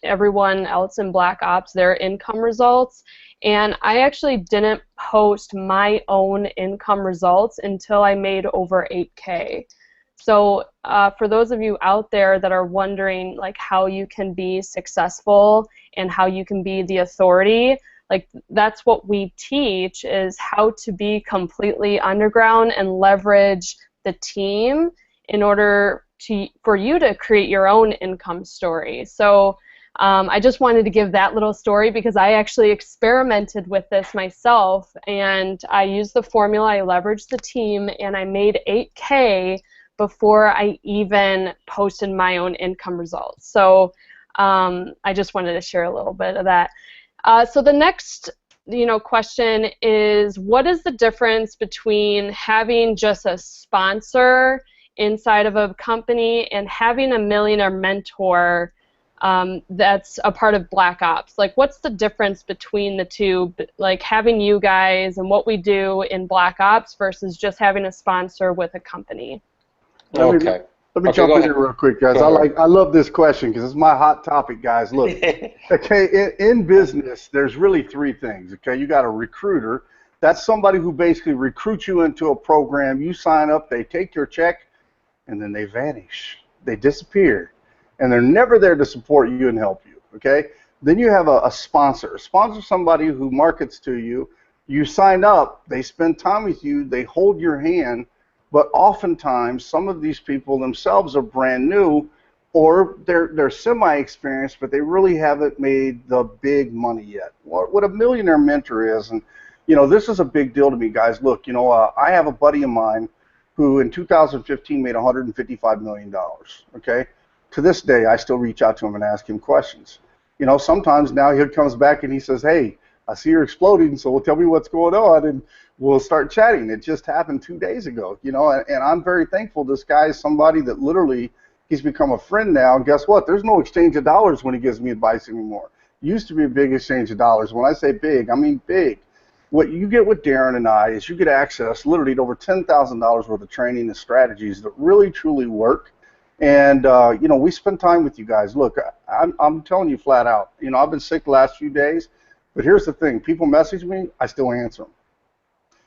S3: everyone else in Black Ops, their income results, and I actually didn't post my own income results until I made over 8K. So for those of you out there that are wondering like how you can be successful and how you can be the authority, like that's what we teach, is how to be completely underground and leverage the team in order for you to create your own income story. So I just wanted to give that little story, because I actually experimented with this myself, and I used the formula, I leveraged the team, and I made 8K before I even posted my own income results. So I just wanted to share a little bit of that. So the next question is, what is the difference between having just a sponsor inside of a company and having a millionaire mentor that's a part of Black Ops? Like, what's the difference between the two, like having you guys and what we do in Black Ops versus just having a sponsor with a company?
S1: Okay.
S2: Let me jump in here real quick, guys. I love this question because it's my hot topic, guys. Look, okay, in business, there's really 3 things. Okay, you got a recruiter. That's somebody who basically recruits you into a program. You sign up, they take your check, and then they vanish. They disappear, and they're never there to support you and help you, okay? Then you have a sponsor. A sponsor is somebody who markets to you. You sign up, they spend time with you, they hold your hand, but oftentimes some of these people themselves are brand new, or they're semi-experienced, but they really haven't made the big money yet. What a millionaire mentor is, and this is a big deal to me, guys. Look, I have a buddy of mine who in 2015 made $155 million, okay? To this day, I still reach out to him and ask him questions. Sometimes now he comes back and he says, hey, I see you're exploding, so tell me what's going on, and we'll start chatting. It just happened 2 days ago, and I'm very thankful. This guy is somebody that literally, he's become a friend now, and guess what? There's no exchange of dollars when he gives me advice anymore. used to be a big exchange of dollars. When I say big, I mean big. What you get with Darren and I is you get access literally to over $10,000 worth of training and strategies that really, truly work. And, you know, we spend time with you guys. Look, I'm telling you flat out, you know, I've been sick the last few days, but here's the thing. People message me, I still answer them.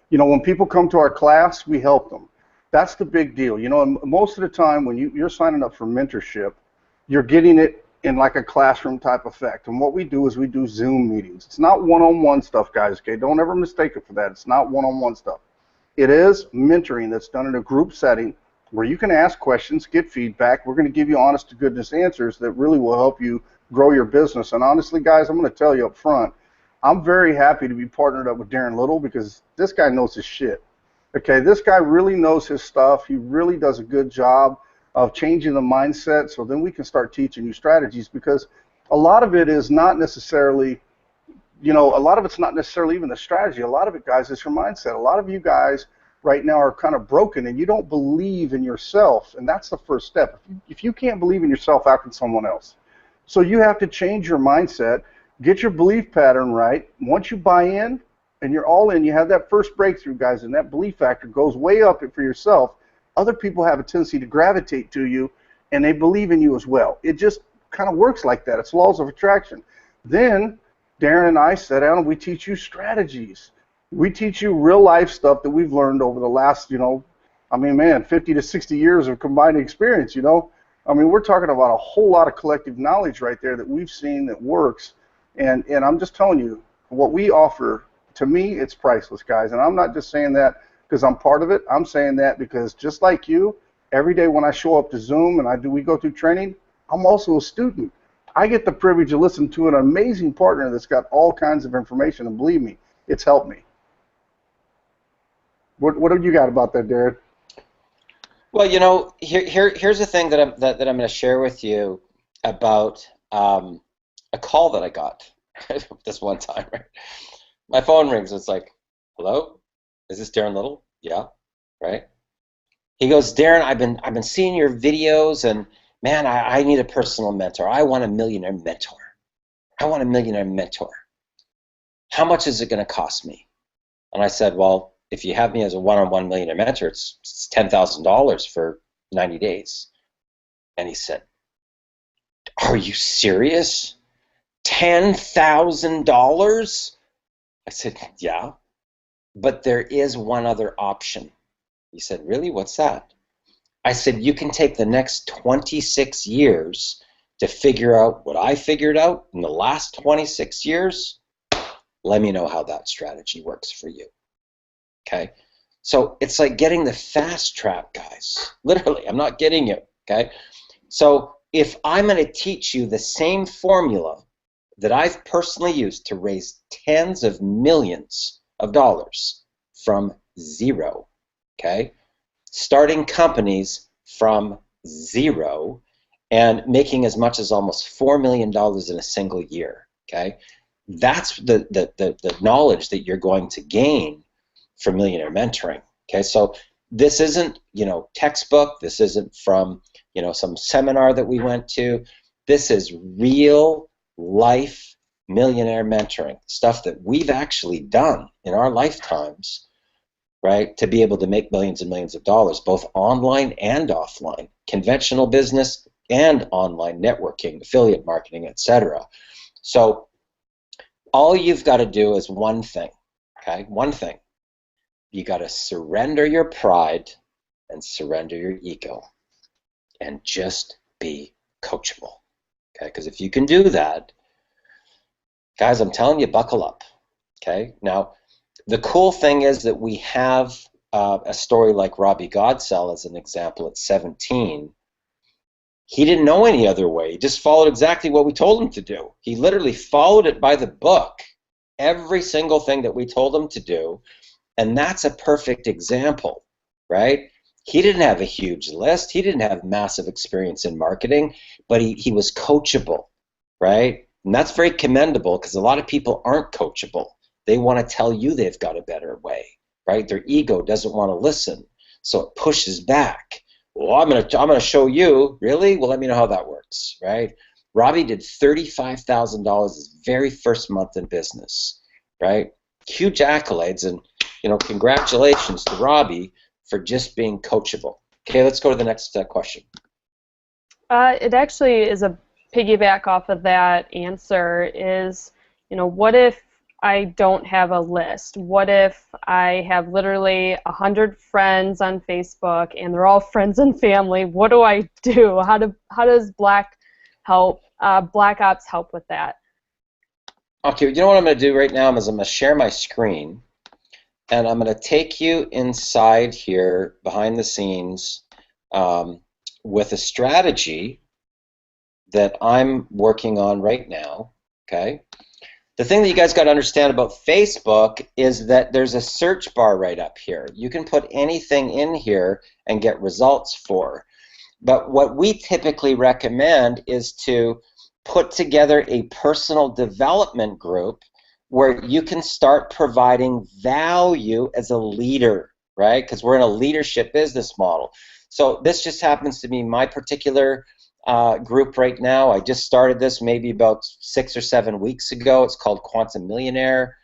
S2: You know, when people come to our class, we help them. That's the big deal. You know, and most of the time when you're signing up for mentorship, you're getting it in like a classroom type effect. And what we do is we do Zoom meetings. It's not one-on-one stuff, guys, okay? Don't ever mistake it for that. It's not one-on-one stuff. It is mentoring that's done in a group setting where you can ask questions, get feedback. We're going to give you honest to goodness answers that really will help you grow your business. And honestly, guys, I'm going to tell you up front, I'm very happy to be partnered up with Darren Little because this guy knows his shit. Okay, this guy really knows his stuff. He really does a good job of changing the mindset, so then we can start teaching you strategies, because a lot of it is not necessarily, you know, a lot of it's not necessarily even the strategy. A lot of it, guys, is your mindset. A lot of you guys right now are kind of broken and you don't believe in yourself, and that's the first step. If you can't believe in yourself, how can someone else? So you have to change your mindset, get your belief pattern right. Once you buy in and you're all in, you have that first breakthrough, guys, and that belief factor goes way up for yourself. Other people have a tendency to gravitate to you, and they believe in you as well. It just kind of works like that. It's laws of attraction. Then Darren and I sit down and we teach you strategies. We teach you real life stuff that we've learned over the last, you know, I mean, man, 50 to 60 years of combined experience, you know. I mean, we're talking about a whole lot of collective knowledge right there that we've seen that works. And I'm just telling you, what we offer, to me, it's priceless, guys. And I'm not just saying that because I'm part of it. I'm saying that because just like you, every day when I show up to Zoom and we go through training, I'm also a student. I get the privilege of listening to an amazing partner that's got all kinds of information, and believe me, it's helped me. What have you got about that, Darren?
S1: Well, you know, here's the thing that I'm going to share with you about a call that I got this one time. Right? My phone rings. It's like, hello, is this Darren Little? Yeah, right. He goes, Darren, I've been seeing your videos, and man, I need a personal mentor. I want a millionaire mentor. I want a millionaire mentor. How much is it going to cost me? And I said, well, if you have me as a one-on-one millionaire mentor, it's $10,000 for 90 days. And he said, are you serious? $10,000? I said, yeah, but there is one other option. He said, really? What's that? I said, you can take the next 26 years to figure out what I figured out in the last 26 years. Let me know how that strategy works for you. Okay? So it's like getting the fast track, guys. Literally, I'm not kidding you. Okay? So if I'm going to teach you the same formula that I've personally used to raise tens of millions of dollars from zero, okay? Starting companies from zero and making as much as almost $4 million in a single year, okay? That's the knowledge that you're going to gain from Millionaire Mentoring, okay? So this isn't, you know, textbook. This isn't from, you know, some seminar that we went to. This is real life millionaire mentoring, stuff that we've actually done in our lifetimes, right, to be able to make millions and millions of dollars, both online and offline, conventional business and online networking, affiliate marketing, etc. So all you've got to do is one thing, okay, one thing. You got to surrender your pride and surrender your ego and just be coachable, okay? Because if you can do that, guys, I'm telling you, buckle up, okay? Now, the cool thing is that we have a story like Robbie Godsell as an example at 17. He didn't know any other way. He just followed exactly what we told him to do. He literally followed it by the book, every single thing that we told him to do, and that's a perfect example, right? He didn't have a huge list. He didn't have massive experience in marketing, but he was coachable, right? And that's very commendable because a lot of people aren't coachable. They want to tell you they've got a better way, right? Their ego doesn't want to listen, so it pushes back. Well, I'm gonna show you. Really? Well, let me know how that works, right? Robbie did $35,000 his very first month in business, right? Huge accolades, and congratulations to Robbie for just being coachable. Okay, let's go to the next question.
S3: It actually is a piggyback off of that answer is, what if I don't have a list? What if I have literally 100 friends on Facebook and they're all friends and family? What do I do? How does Black Ops help with that?
S1: Okay, you know what I'm going to do right now is I'm going to share my screen, and I'm going to take you inside here behind the scenes with a strategy that I'm working on right now. Okay. The thing that you guys got to understand about Facebook is that there's a search bar right up here. You can put anything in here and get results for. But what we typically recommend is to put together a personal development group where you can start providing value as a leader, right? Because we're in a leadership business model. So this just happens to be my particular group right now. I just started this maybe about 6 or 7 weeks ago. It's called Millionaire.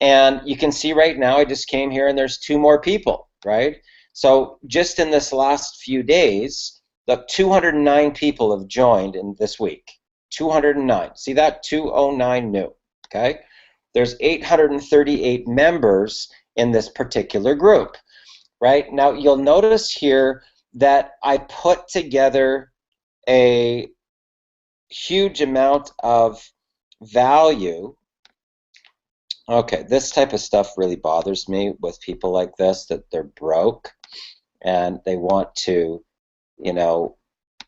S1: And you can see right now I just came here and there's 2 more people, right? So just in this last few days, the 209 people have joined in this week. 209. See that? 209 new. Okay? There's 838 members in this particular group, right? Now you'll notice here that I put together a huge amount of value. Okay, this type of stuff really bothers me with people like this, that they're broke and they want to,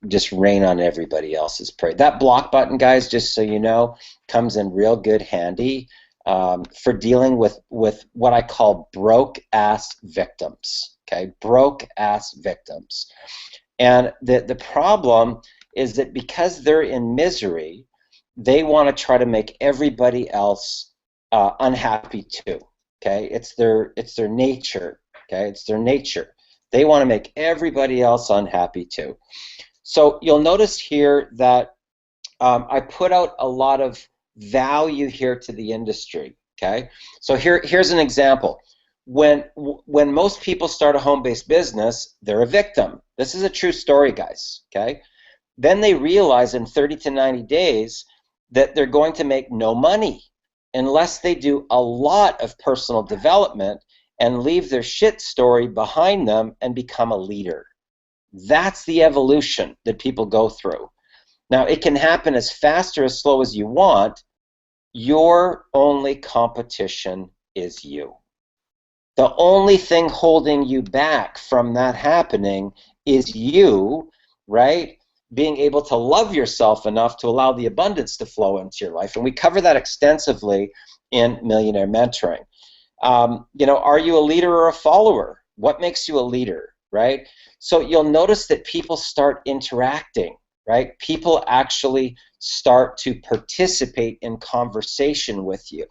S1: just rain on everybody else's parade. That block button, guys, just so you know, comes in real good handy for dealing with what I call broke-ass victims, okay? Broke-ass victims. And the problem is that because they're in misery, they want to try to make everybody else unhappy too. Okay, it's their nature. Okay, it's their nature. They want to make everybody else unhappy too. So you'll notice here that I put out a lot of value here to the industry. Okay, so here's an example. When most people start a home-based business, they're a victim. This is a true story, guys. Okay, then they realize in 30 to 90 days that they're going to make no money unless they do a lot of personal development and leave their shit story behind them and become a leader. That's the evolution that people go through. Now, it can happen as fast or as slow as you want. Your only competition is you. The only thing holding you back from that happening is you, right? Being able to love yourself enough to allow the abundance to flow into your life. And we cover that extensively in Millionaire Mentoring. Are you a leader or a follower? What makes you a leader, right? So you'll notice that people start interacting, right? People actually start to participate in conversation with you.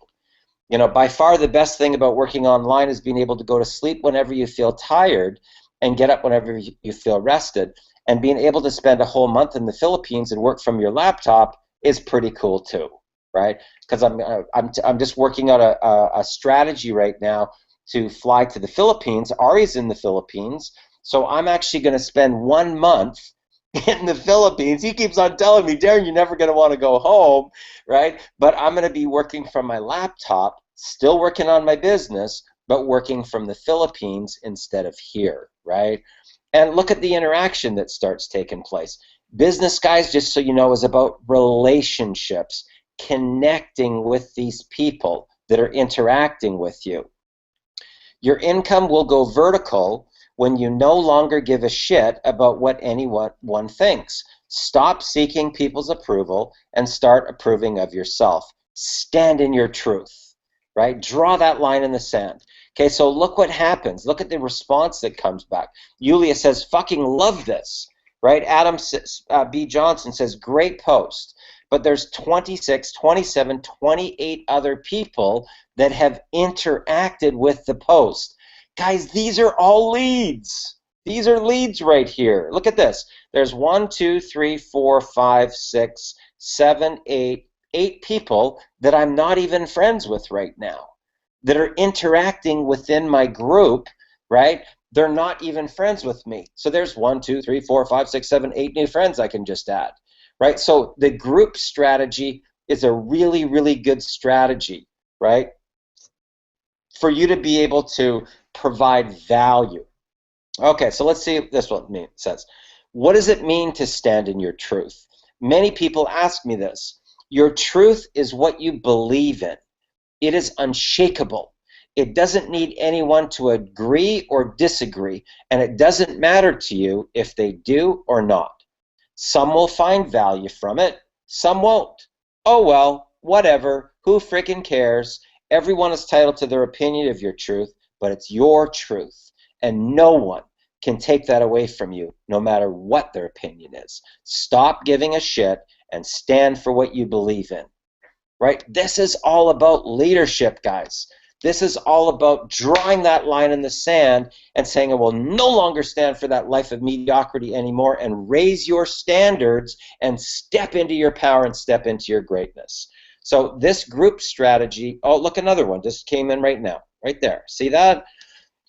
S1: By far the best thing about working online is being able to go to sleep whenever you feel tired and get up whenever you feel rested. And being able to spend a whole month in the Philippines and work from your laptop is pretty cool too, right? Because I'm just working on a strategy right now to fly to the Philippines. Ari's in the Philippines, so I'm actually going to spend 1 month in the Philippines. He keeps on telling me, Darren, you're never going to want to go home, right? But I'm going to be working from my laptop, still working on my business, but working from the Philippines instead of here, right? And look at the interaction that starts taking place. Business, guys, just so you know, is about relationships, connecting with these people that are interacting with you. Your income will go vertical when you no longer give a shit about what anyone thinks. Stop seeking people's approval and start approving of yourself. Stand in your truth, right? Draw that line in the sand. Okay, so look what happens. Look at the response that comes back. Yulia says, fucking love this, right? Adam B. Johnson says, great post. But there's 26, 27, 28 other people that have interacted with the post. Guys, these are all leads. These are leads right here. Look at this. There's 1, 2, 3, 4, 5, 6, 7, 8 people that I'm not even friends with right now that are interacting within my group, right? They're not even friends with me. So there's 1, 2, 3, 4, 5, 6, 7, 8 new friends I can just add, right? So the group strategy is a really, really good strategy, right? For you to be able to provide value. Okay, so let's see if this one says. What does it mean to stand in your truth? Many people ask me this. Your truth is what you believe in. It is unshakable. It doesn't need anyone to agree or disagree, and it doesn't matter to you if they do or not. Some will find value from it, some won't. Oh well, whatever, who freaking cares? Everyone is entitled to their opinion of your truth, but it's your truth, and no one can take that away from you, no matter what their opinion is. Stop giving a shit and stand for what you believe in. Right? This is all about leadership, guys. This is all about drawing that line in the sand and saying, I will no longer stand for that life of mediocrity anymore, and raise your standards and step into your power and step into your greatness. So this group strategy, oh, look, another one just came in right now, right there. See that?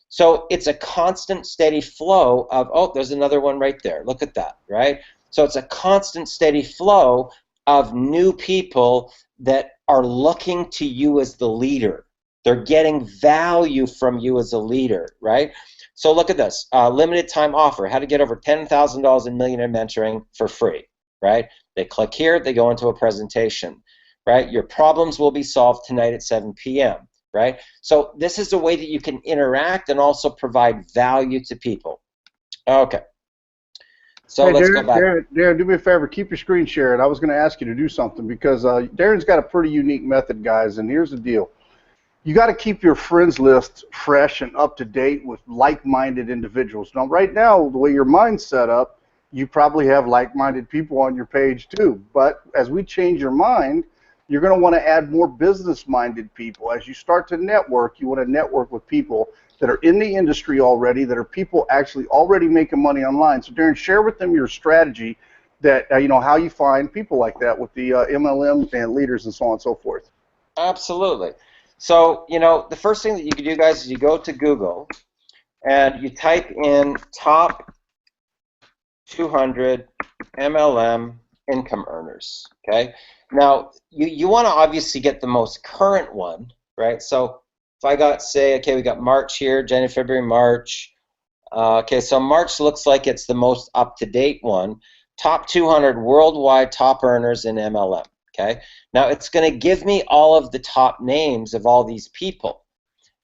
S1: So it's a constant, steady flow of, oh, there's another one right there. Look at that, right? So it's a constant, steady flow of new people that are looking to you as the leader. They're getting value from you as a leader, right? So look at this, limited time offer, how to get over $10,000 in Millionaire mentoring for free, right? They click here, they go into a presentation, right? Your problems will be solved tonight at 7 p.m., right? So this is a way that you can interact and also provide value to people. Okay. So
S2: hey,
S1: let's
S2: Darren,
S1: go back.
S2: Darren, do me a favor, keep your screen shared. I was going to ask you to do something because Darren's got a pretty unique method, guys, and here's the deal. You got to keep your friends list fresh and up to date with like-minded individuals. Now, right now, the way your mind's set up, you probably have like-minded people on your page too. But as we change your mind, you're going to want to add more business-minded people. As you start to network, you want to network with people that are in the industry already, that are people actually already making money online. So, Darren, share with them your strategy that, you know, how you find people like that with the MLM and leaders and so on and so forth.
S1: Absolutely. So, you know, the first thing that you can do, guys, is you go to Google and you type in top 200 MLM income earners, okay? Now, you want to obviously get the most current one, right? So if I got, say, okay, we got March here, January, February, March. Okay, so March looks like it's the most up-to-date one. Top 200 worldwide top earners in MLM, okay? Now, it's going to give me all of the top names of all these people.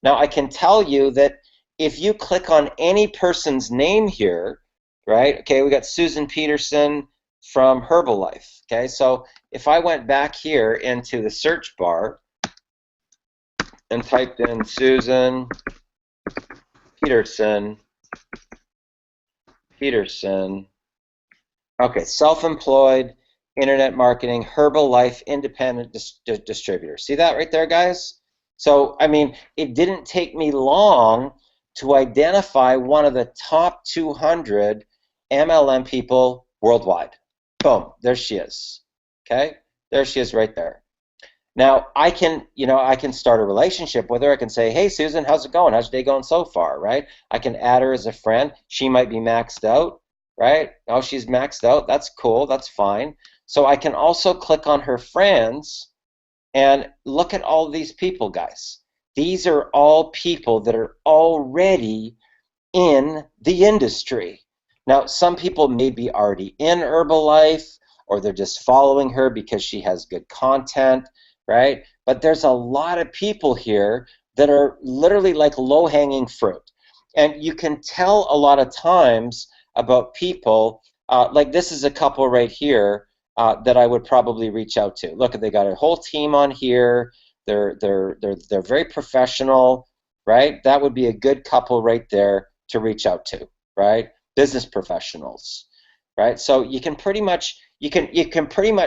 S1: Now, I can tell you that if you click on any person's name here, right, okay, we got Susan Peterson from Herbalife, okay? So if I went back here into the search bar and typed in Susan Peterson, okay, self-employed, internet marketing, Herbalife, independent distributor. See that right there, guys? So, I mean, it didn't take me long to identify one of the top 200 MLM people worldwide. Boom, there she is. Okay, there she is right there. Now, I can, you know, I can start a relationship with her. I can say, hey, Susan, how's it going? How's your day going so far, right? I can add her as a friend. She might be maxed out, right? Oh, she's maxed out. That's cool. That's fine. So I can also click on her friends and look at all these people, guys. These are all people that are already in the industry. Now, some people may be already in Herbalife, or they're just following her because she has good content, right? But there's a lot of people here that are literally like low-hanging fruit. And you can tell a lot of times about people, like this is a couple right here that I would probably reach out to. Look, they got a whole team on here. They're very professional, right? That would be a good couple right there to reach out to, right? Business professionals, right? So you can pretty much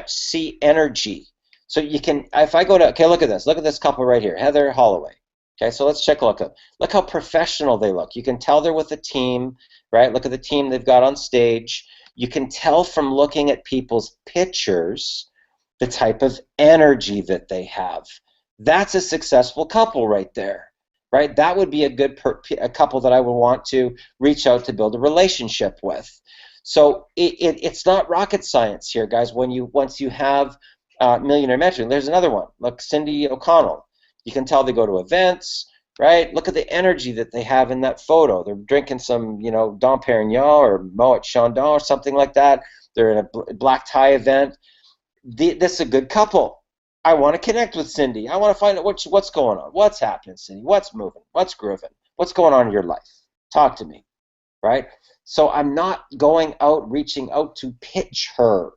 S1: see energy. So you can, if I go to, okay, look at this couple right here, Heather Holloway. Okay, so let's check a look. Look how professional they look. You can tell they're with a team, right? Look at the team they've got on stage. You can tell from looking at people's pictures the type of energy that they have. That's a successful couple right there, right? That would be a couple that I would want to reach out to build a relationship with. So it's not rocket science here, guys. Once you have Millionaire Mentoring, there's another one. Look, Cindy O'Connell. You can tell they go to events, right? Look at the energy that they have in that photo. They're drinking some, Dom Perignon or Moet Chandon or something like that. They're in a black tie event. This is a good couple. I want to connect with Cindy. I want to find out what's going on. What's happening, Cindy? What's moving? What's grooving? What's going on in your life? Talk to me, right? So I'm not going out, reaching out to pitch her.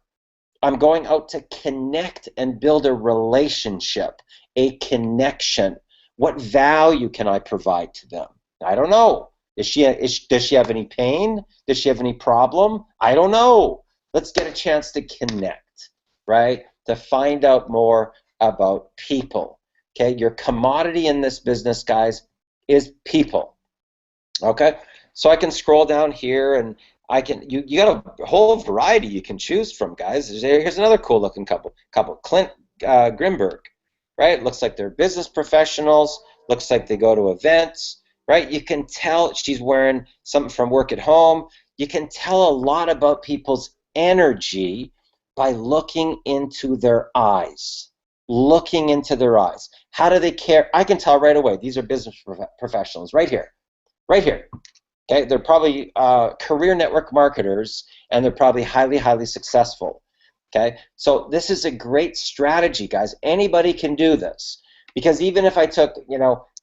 S1: I'm going out to connect and build a relationship, a connection. What value can I provide to them? I don't know. Does she have any pain? Does she have any problem? I don't know. Let's get a chance to connect, right? To find out more about people. Okay, your commodity in this business, guys, is people. Okay, so I can scroll down here and I can. You got a whole variety you can choose from, guys. Here's another cool looking couple. Clint Grimberg, right? Looks like they're business professionals. Looks like they go to events, right? You can tell she's wearing something from work at home. You can tell a lot about people's energy by looking into their eyes. Looking into their eyes. How do they care? I can tell right away. These are business professionals right here. Right here. Okay, they're probably career network marketers, and they're probably highly, highly successful. Okay, so this is a great strategy, guys. Anybody can do this, because even if I took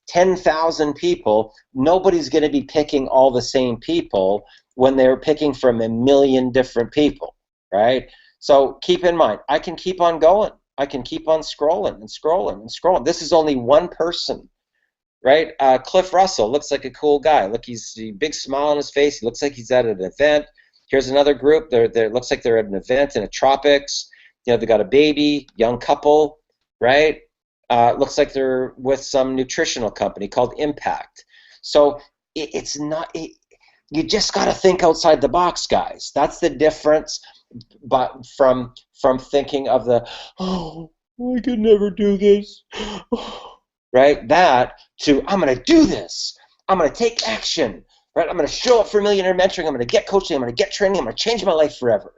S1: 10,000 people, nobody's going to be picking all the same people when they're picking from a million different people, right? So keep in mind, I can keep on going. I can keep on scrolling and scrolling and scrolling. This is only one person. Right? Cliff Russell looks like a cool guy. Look, he's a big smile on his face. He looks like he's at an event. Here's another group. It looks like they're at an event in the tropics. They got a baby, young couple, right? Looks like they're with some nutritional company called Impact. So it's not. You just got to think outside the box, guys. That's the difference. But from thinking of I could never do this. Right? That to I'm going to do this. I'm going to take action. Right? I'm going to show up for Millionaire Mentoring. I'm going to get coaching. I'm going to get training. I'm going to change my life forever.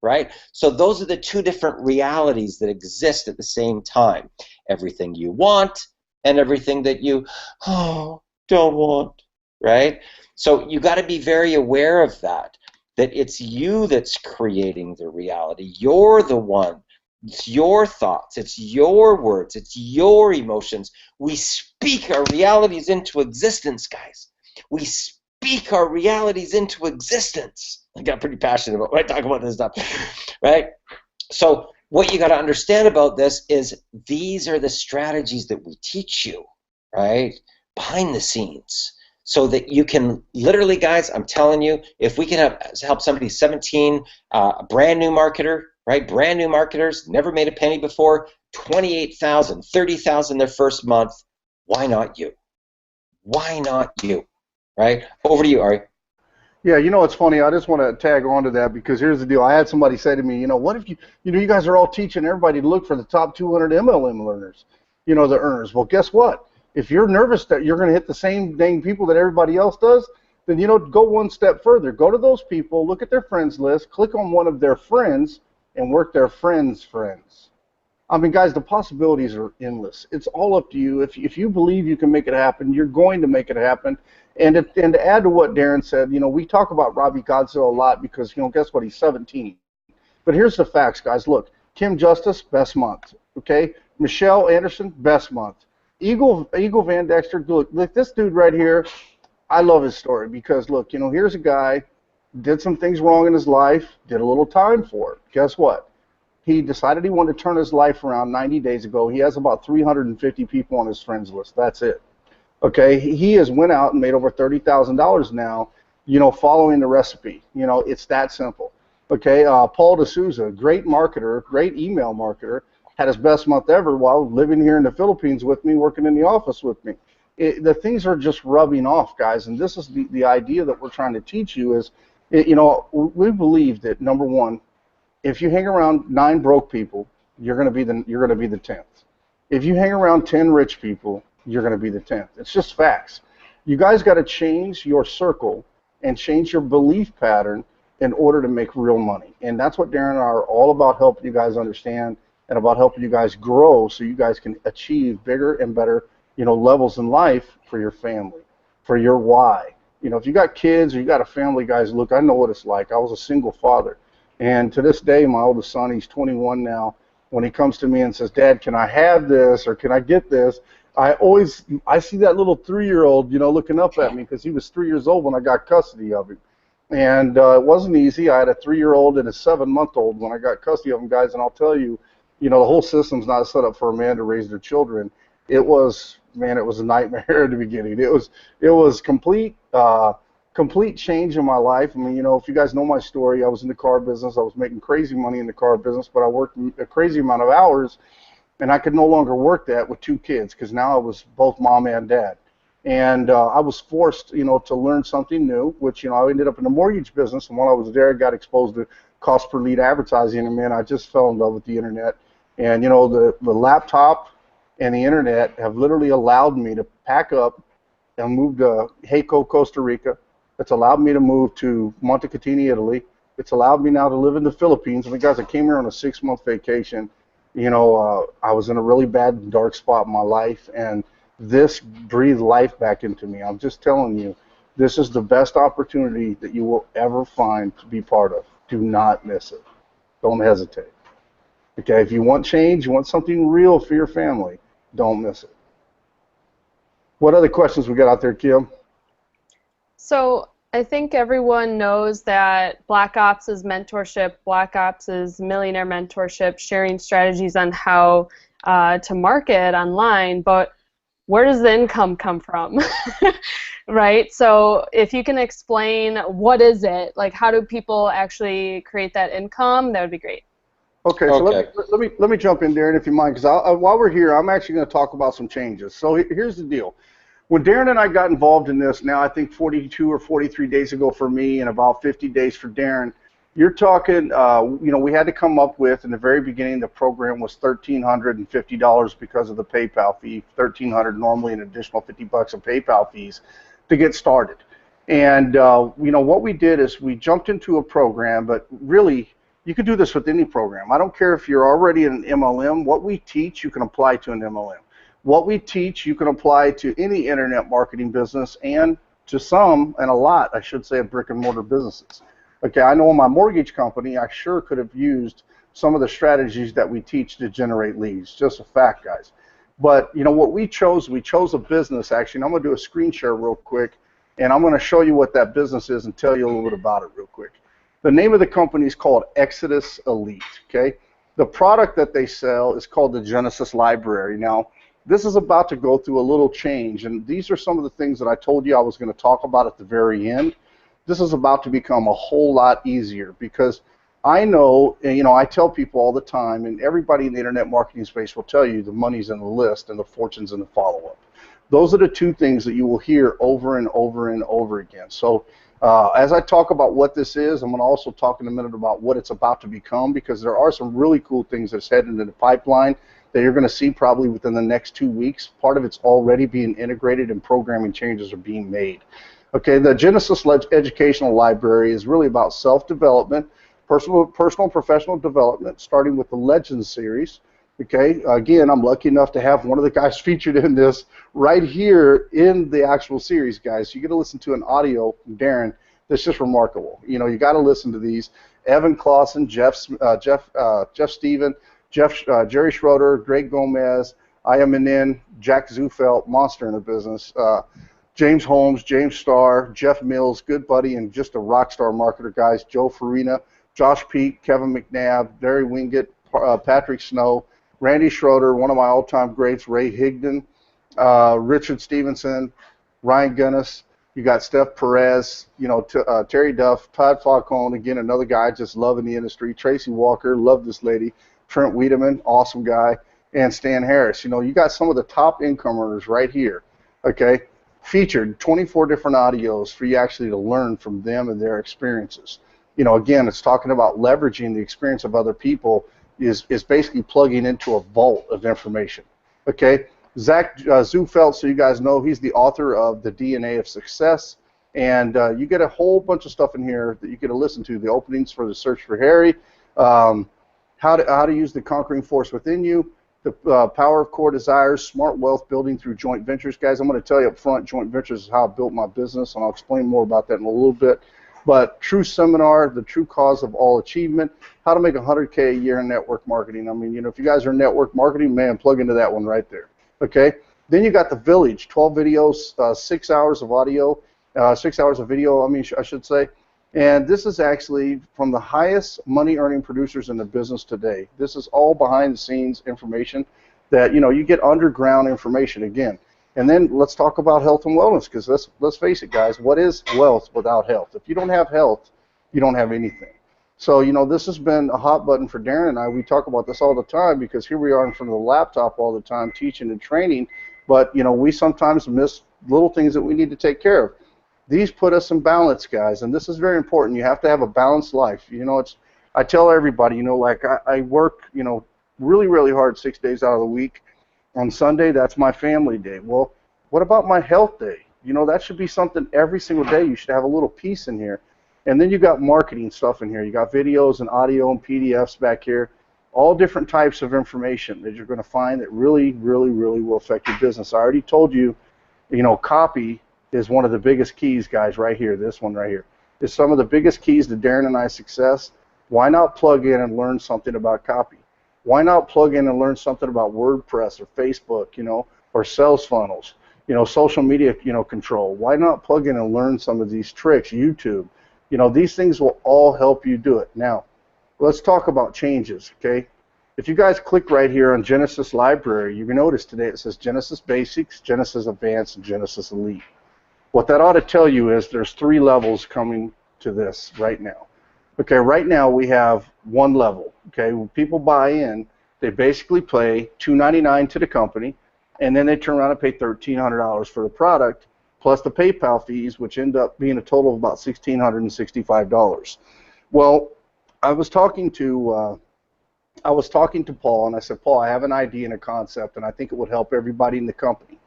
S1: Right? So those are the two different realities that exist at the same time. Everything you want and everything that you don't want. Right? So you got to be very aware of that it's you that's creating the reality. You're the one. It's your thoughts, it's your words, it's your emotions. We speak our realities into existence, guys. We speak our realities into existence. I got pretty passionate about when I talk about this stuff, right? So what you got to understand about this is these are the strategies that we teach you, right? Behind the scenes. So that you can literally, guys, I'm telling you, if we can help somebody 17, a brand new marketer, right? Brand new marketers, never made a penny before, 28,000, 30,000 their first month. Why not you? Why not you? Right? Over to you, Ari.
S2: Yeah, it's funny. I just want to tag on to that because here's the deal. I had somebody say to me, what if you guys are all teaching everybody to look for the top 200 MLM learners, the earners. Well, guess what? If you're nervous that you're going to hit the same dang people that everybody else does, then, go one step further. Go to those people, look at their friends list, click on one of their friends, and work their friends' friends. I mean, guys, the possibilities are endless. It's all up to you. If you believe you can make it happen, you're going to make it happen. And to add to what Darren said, we talk about Robbie Godzilla a lot because, guess what? He's 17. But here's the facts, guys. Look, Kim Justice, best month. Okay? Michelle Anderson, best month. Eagle Van Dexter, look, this dude right here, I love his story because, look, here's a guy, did some things wrong in his life, did a little time for it. Guess what? He decided he wanted to turn his life around 90 days ago. He has about 350 people on his friends list. That's it. Okay? He has went out and made over $30,000 now, following the recipe. It's that simple. Okay? Paul D'Souza, great marketer, great email marketer, had his best month ever while living here in the Philippines with me, working in the office with me. The things are just rubbing off, guys, and this is the idea that we're trying to teach you is, We believe that, number one, if you hang around 9 broke people, you're going to be the 10th. If you hang around 10 rich people, you're going to be the 10th. It's just facts. You guys got to change your circle and change your belief pattern in order to make real money. And that's what Darren and I are all about, helping you guys understand and about helping you guys grow so you guys can achieve bigger and better, levels in life for your family, for your why. If you got kids or you got a family, guys, look, I know what it's like. I was a single father. And to this day, my oldest son, he's 21 now, when he comes to me and says, Dad, can I have this or can I get this? I see that little 3-year-old, looking up at me, because he was 3 years old when I got custody of him. And it wasn't easy. I had a 3-year-old and a 7-month-old when I got custody of them, guys. And I'll tell you, the whole system's not set up for a man to raise their children. It was a nightmare at the beginning. It was complete change in my life. I mean, if you guys know my story, I was in the car business. I was making crazy money in the car business, but I worked a crazy amount of hours, and I could no longer work that with 2 kids, because now I was both mom and dad. And I was forced, to learn something new, which, I ended up in the mortgage business. And while I was there, I got exposed to cost per lead advertising. And, man, I just fell in love with the internet. And, the laptop and the internet have literally allowed me to pack up and move to Heco, Costa Rica. It's allowed me to move to Montecatini, Italy. It's allowed me now to live in the Philippines. I mean, guys, I came here on a 6-month vacation. I was in a really bad, dark spot in my life, and this breathed life back into me. I'm just telling you, this is the best opportunity that you will ever find to be part of. Do not miss it. Don't hesitate. Okay, if you want change, you want something real for your family, don't miss it. What other questions we got out there, Kim?
S3: So I think everyone knows that Black Ops is mentorship, Black Ops is Millionaire mentorship, sharing strategies on how to market online, but where does the income come from? Right? So if you can explain, what is it? Like, how do people actually create that income? That would be great.
S2: Okay, so let me jump in, Darren, if you mind, because while we're here, I'm actually going to talk about some changes. So here's the deal. When Darren and I got involved in this, now I think 42 or 43 days ago for me and about 50 days for Darren, you're talking, we had to come up with, in the very beginning, the program was $1,350 because of the PayPal fee, $1,300 normally, an additional $50 of PayPal fees to get started. And, what we did is we jumped into a program, but really, you can do this with any program. I don't care if you're already in an MLM. What we teach, you can apply to an MLM. What we teach, you can apply to any internet marketing business, and to some, and a lot, I should say, of brick and mortar businesses. Okay, I know in my mortgage company, I sure could have used some of the strategies that we teach to generate leads. Just a fact, guys. But, what we chose a business, actually, and I'm going to do a screen share real quick, and I'm going to show you what that business is and tell you a little bit about it real quick. The name of the company is called Exodus Elite, okay? The product that they sell is called the Genesis Library. Now, this is about to go through a little change, and these are some of the things that I told you I was going to talk about at the very end. This is about to become a whole lot easier, because I know, and, I tell people all the time, and everybody in the internet marketing space will tell you, the money's in the list and the fortune's in the follow-up. Those are the 2 things that you will hear over and over and over again. So as I talk about what this is, I'm going to also talk in a minute about what it's about to become, because there are some really cool things that's heading into the pipeline that you're going to see probably within the next 2 weeks. Part of it's already being integrated, and programming changes are being made. Okay, the Genesis Educational Library is really about self-development, personal and professional development, starting with the Legends series. Okay, again, I'm lucky enough to have one of the guys featured in this right here in the actual series, guys. You get to listen to an audio from Darren that's just remarkable. You got to listen to these. Evan Clausen, Jeff Steven, Jerry Schroeder, Greg Gomez, Ayamin, Jack Zufelt, monster in the business, James Holmes, James Starr, Jeff Mills, good buddy and just a rock star marketer, guys, Joe Farina, Josh Peak, Kevin McNabb, Barry Wingett, Patrick Snow, Randy Schroeder, one of my all-time greats, Ray Higdon, Richard Stevenson, Ryan Gunnis. You got Steph Perez, Terry Duff, Todd Falcone, again, another guy just loving the industry. Tracy Walker, love this lady. Trent Wiedemann, awesome guy. And Stan Harris. You got some of the top income earners right here. Okay. featured 24 different audios for you actually to learn from them and their experiences. You know, again, it's talking about leveraging the experience of other people is basically plugging into a vault of information. Okay, Zach Zufelt, so you guys know, he's the author of The DNA of Success, and you get a whole bunch of stuff in here that you get to listen to. The openings for The Search for Harry, how to use the conquering force within you, the power of core desires, smart wealth building through joint ventures. Guys, I'm going to tell you up front, joint ventures is how I built my business, and I'll explain more about that in a little bit. But True Seminar, the true cause of all achievement, how to make $100K a year in network marketing. I mean, you know, if you guys are in network marketing, man, plug into that one right there. Okay. Then you got The Village, 12 videos, 6 hours of audio, 6 hours of video, I should say. And this is actually from the highest money earning producers in the business today. This is all behind the scenes information that, you know, you get underground information again. And then let's talk about health and wellness, because let's face it, guys, what is wealth without health? If you don't have health, you don't have anything. So, you know, this has been a hot button for Darren and I. We talk about this all the time because here we are in front of the laptop all the time teaching and training, but, you know, we sometimes miss little things that we need to take care of. These put us in balance, guys, and this is very important. You have to have a balanced life. You know, I tell everybody, you know, like I work, you know, really, really hard 6 days out of the week. On Sunday, that's my family day. Well, what about my health day? You know, that should be something every single day. You should have a little piece in here. And then you got marketing stuff in here. You got videos and audio and PDFs back here, all different types of information that you're going to find that really, really, really will affect your business. I already told you, you know, copy is one of the biggest keys, guys, right here. This one right here is some of the biggest keys to Darren and I's success. Why not plug in and learn something about copy? Why not plug in and learn something about WordPress or Facebook, you know, or sales funnels, you know, social media, you know, control? Why not plug in and learn some of these tricks, YouTube? You know, these things will all help you do it. Now, let's talk about changes, okay? If you guys click right here on Genesis Library, you can notice today it says Genesis Basics, Genesis Advanced, and Genesis Elite. What that ought to tell you is there's 3 levels coming to this right now. Okay, right now we have 1 level. Okay, when people buy in, they basically pay $299 to the company, and then they turn around and pay $1,300 for the product, plus the PayPal fees, which end up being a total of about $1,665. Well, I was talking to Paul, and I said, Paul, I have an idea and a concept, and I think it would help everybody in the company.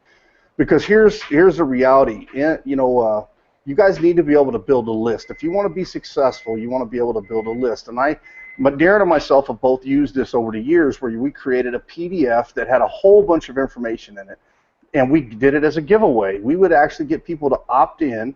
S2: Because here's the reality. You know, you guys need to be able to build a list. If you want to be successful, you want to be able to build a list. And Darren and myself have both used this over the years, where we created a PDF that had a whole bunch of information in it, and we did it as a giveaway. We would actually get people to opt in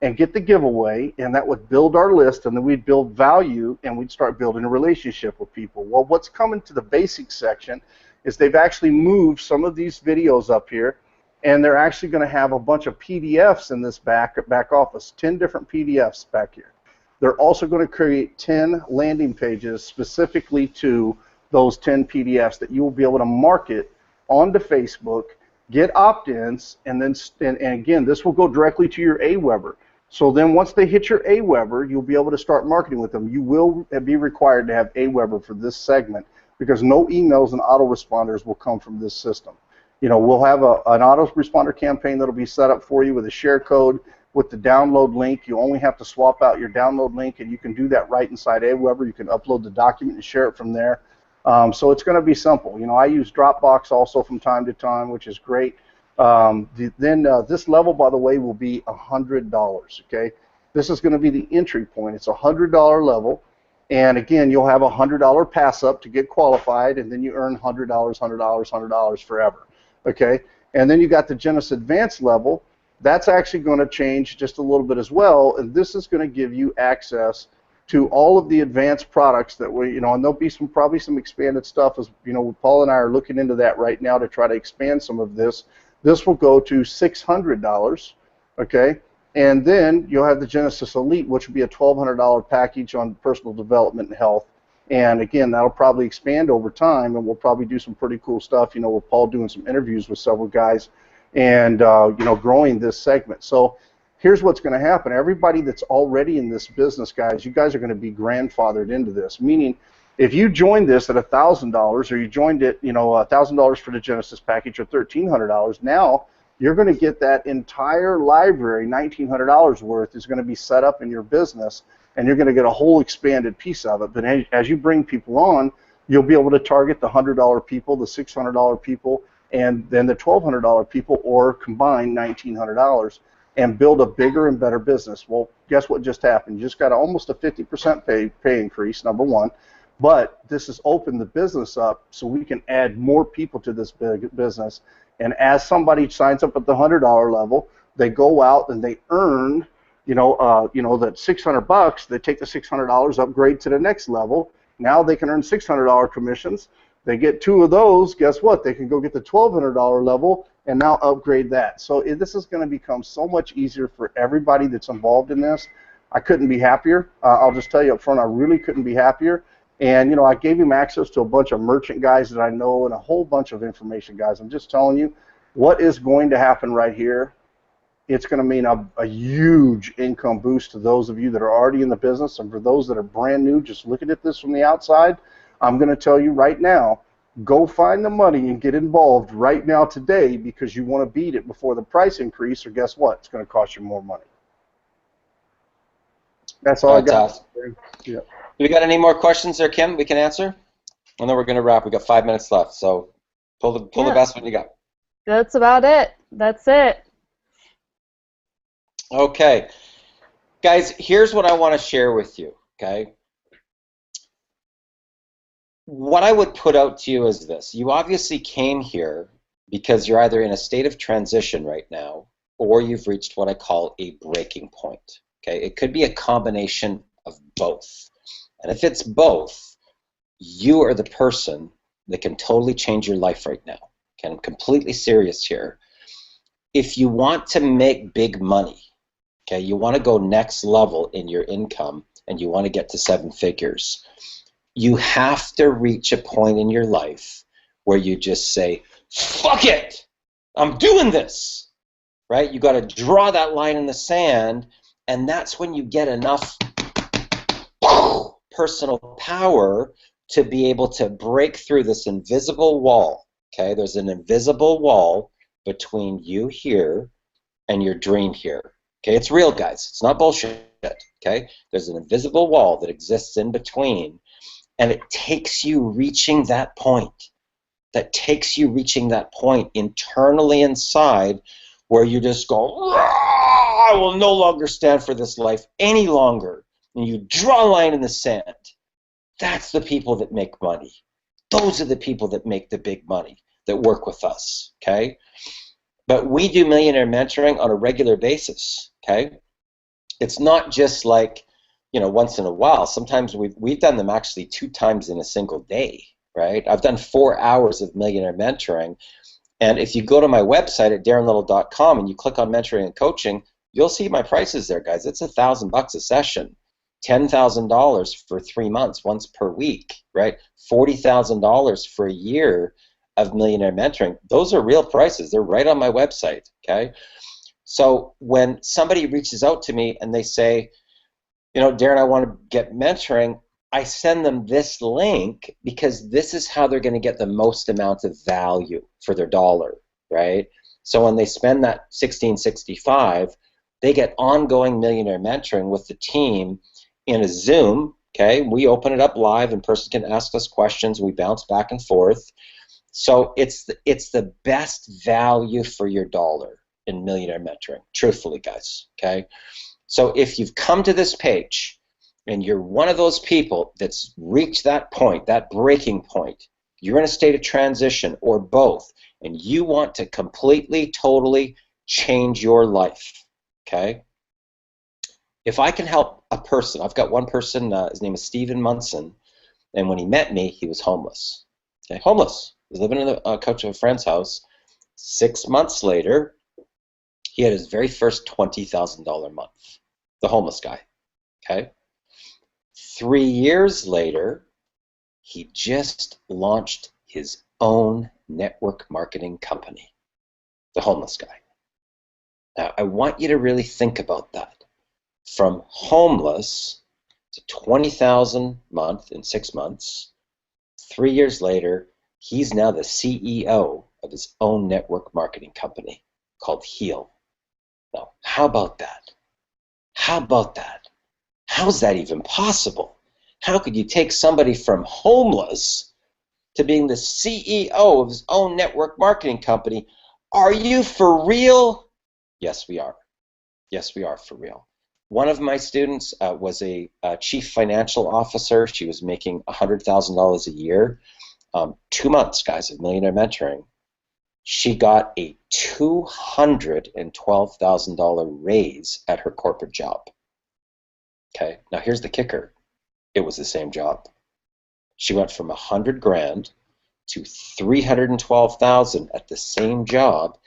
S2: and get the giveaway, and that would build our list, and then we'd build value, and we'd start building a relationship with people. Well, what's coming to the basics section is they've actually moved some of these videos up here, and they're actually going to have a bunch of PDFs in this back office, 10 different PDFs back here. They're also going to create 10 landing pages specifically to those 10 PDFs that you will be able to market onto Facebook, get opt-ins, and then and again, this will go directly to your AWeber. So then once they hit your AWeber, you'll be able to start marketing with them. You will be required to have AWeber for this segment because no emails and autoresponders will come from this system. You know, we'll have an autoresponder campaign that'll be set up for you with a share code with the download link. You only have to swap out your download link, and you can do that right inside AWeber. You can upload the document and share it from there. So it's going to be simple. You know, I use Dropbox also from time to time, which is great. This level, by the way, will be $100. Okay, this is going to be the entry point. It's a $100 level, and again, you'll have a $100 pass up to get qualified, and then you earn $100, $100 forever. Okay, and then you got the Genesis Advanced level. That's actually going to change just a little bit as well, and this is going to give you access to all of the advanced products that we, you know, and there'll be probably some expanded stuff, as you know, Paul and I are looking into that right now to try to expand some of this. This will go to $600, okay, and then you'll have the Genesis Elite, which will be a $1,200 package on personal development and health. And again, that'll probably expand over time, and we'll probably do some pretty cool stuff, you know, with Paul doing some interviews with several guys and, you know, growing this segment. So here's what's going to happen. Everybody that's already in this business, guys, you guys are going to be grandfathered into this, meaning if you joined this at $1,000 or you joined it, you know, $1,000 for the Genesis package or $1,300, now you're going to get that entire library, $1,900 worth, is going to be set up in your business, and you're going to get a whole expanded piece of it. But as you bring people on, you'll be able to target the $100 people, the $600 people, and then the $1,200 people, or combine $1,900, and build a bigger and better business. Well, guess what just happened? You just got almost a 50% pay increase, number one. But this has opened the business up so we can add more people to this big business. And as somebody signs up at the $100 level, they go out and they earn, that $600. They take the $600, upgrade to the next level. Now they can earn $600 commissions. They get 2 of those. Guess what? They can go get the $1,200 level and now upgrade that. So this is going to become so much easier for everybody that's involved in this. I couldn't be happier. I'll just tell you up front, I really couldn't be happier. And, I gave him access to a bunch of merchant guys that I know and a whole bunch of information guys. I'm just telling you what is going to happen right here. It's going to mean a huge income boost to those of you that are already in the business. And for those that are brand new, just looking at this from the outside, I'm going to tell you right now, go find the money and get involved right now today, because you want to beat it before the price increase, or guess what? It's going to cost you more money. That's all I got. Yeah.
S1: Do we got any more questions there, Kim, we can answer? And then we're going to wrap. We've got 5 minutes left, so pull the best one you got.
S3: That's about it. That's it.
S1: Okay. Guys, here's what I want to share with you, okay? What I would put out to you is this. You obviously came here because you're either in a state of transition right now, or you've reached what I call a breaking point, okay? It could be a combination of both. And if it's both, you are the person that can totally change your life right now. Okay, I'm completely serious here. If you want to make big money, okay, you want to go next level in your income, and you want to get to 7 figures, you have to reach a point in your life where you just say, fuck it, I'm doing this, right? You got to draw that line in the sand, and that's when you get enough personal power to be able to break through this invisible wall, okay? There's an invisible wall between you here and your dream here, okay? It's real, guys. It's not bullshit, okay? There's an invisible wall that exists in between, and it takes you reaching that point. That takes you reaching that point internally inside where you just go, I will no longer stand for this life any longer. And you draw a line in the sand. That's the people that make money. Those are the people that make the big money, that work with us, okay? But we do millionaire mentoring on a regular basis, okay? It's not just like, once in a while. Sometimes we've done them actually 2 times in a single day, right? I've done 4 hours of millionaire mentoring, and if you go to my website at darrenlittle.com and you click on mentoring and coaching, you'll see my prices there, guys. It's $1,000 a session. $10,000 for 3 months, once per week, right? $40,000 for a year of millionaire mentoring. Those are real prices. They're right on my website, okay? So when somebody reaches out to me and they say, Darren, I want to get mentoring, I send them this link because this is how they're going to get the most amount of value for their dollar, right? So when they spend that $1,665, they get ongoing millionaire mentoring with the team in a Zoom, okay? We open it up live and person can ask us questions. We bounce back and forth. So it's the best value for your dollar in millionaire mentoring, truthfully, guys, okay? So if you've come to this page and you're one of those people that's reached that point, that breaking point, you're in a state of transition or both, and you want to completely, totally change your life, okay? If I can help a person, I've got one person, his name is Stephen Munson, and when he met me, he was homeless. Okay, homeless. He was living in the couch of a friend's house. 6 months later, he had his very first $20,000 month. The homeless guy, okay? 3 years later, he just launched his own network marketing company, the homeless guy. Now, I want you to really think about that. From homeless to $20,000 a month in 6 months, 3 years later, he's now the CEO of his own network marketing company. called Heal. Now, how about that? How about that? How's that even possible? How could you take somebody from homeless to being the CEO of his own network marketing company? Are you for real? Yes, we are. Yes, we are for real. One of my students was a chief financial officer. She was making $100,000 a year. 2 months, guys, of Millionaire Mentoring. She got a $212,000 raise at her corporate job. Okay, now here's the kicker. It was the same job. She went from 100 grand to 312,000 at the same job.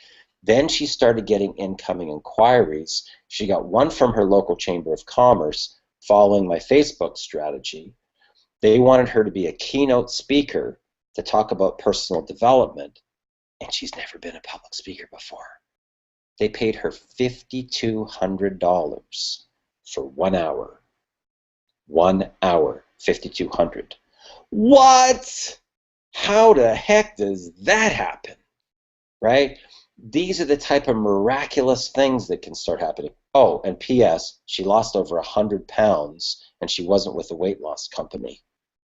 S1: Then she started getting incoming inquiries. She got one from her local chamber of commerce following my Facebook strategy. They wanted her to be a keynote speaker to talk about personal development, and she's never been a public speaker before. They paid her $5,200 for 1 hour. 1 hour, $5,200. What? How the heck does that happen? Right? These are the type of miraculous things that can start happening. Oh, and P.S., she lost over 100 pounds, and she wasn't with a weight loss company.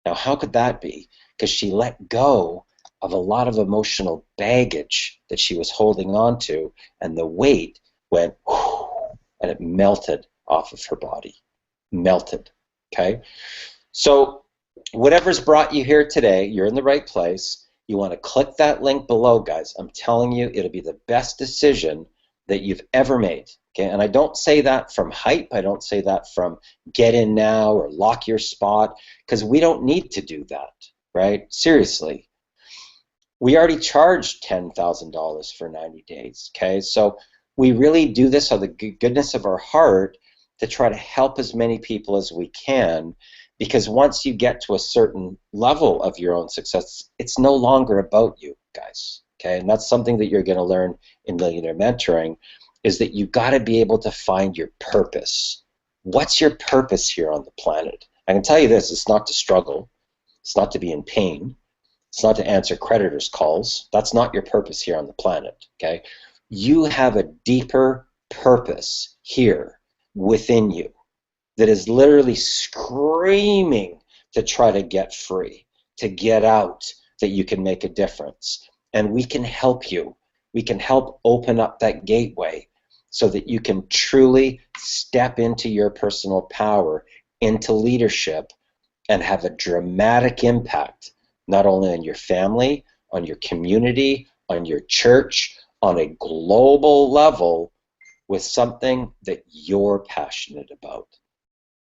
S1: Now, how could that be? Because she let go of a lot of emotional baggage that she was holding on to, and the weight went, whoosh, and it melted off of her body. Melted. Okay? So whatever's brought you here today, you're in the right place. You want to click that link below, guys. I'm telling you, it'll be the best decision that you've ever made. Okay? And I don't say that from hype. I don't say that from get in now or lock your spot, because we don't need to do that, right? Seriously. We already charged $10,000 for 90 days, okay? So we really do this out of the goodness of our heart to try to help as many people as we can, because once you get to a certain level of your own success, it's no longer about you, guys, okay? And that's something that you're going to learn in Millionaire Mentoring, is that you got to be able to find your purpose. What's your purpose here on the planet? I can tell you this, it's not to struggle, it's not to be in pain, it's not to answer creditors' calls. That's not your purpose here on the planet, okay? You have a deeper purpose here within you that is literally screaming to try to get free, to get out, that you can make a difference. And we can help you. We can help open up that gateway so that you can truly step into your personal power, into leadership, and have a dramatic impact, not only on your family, on your community, on your church, on a global level, with something that you're passionate about,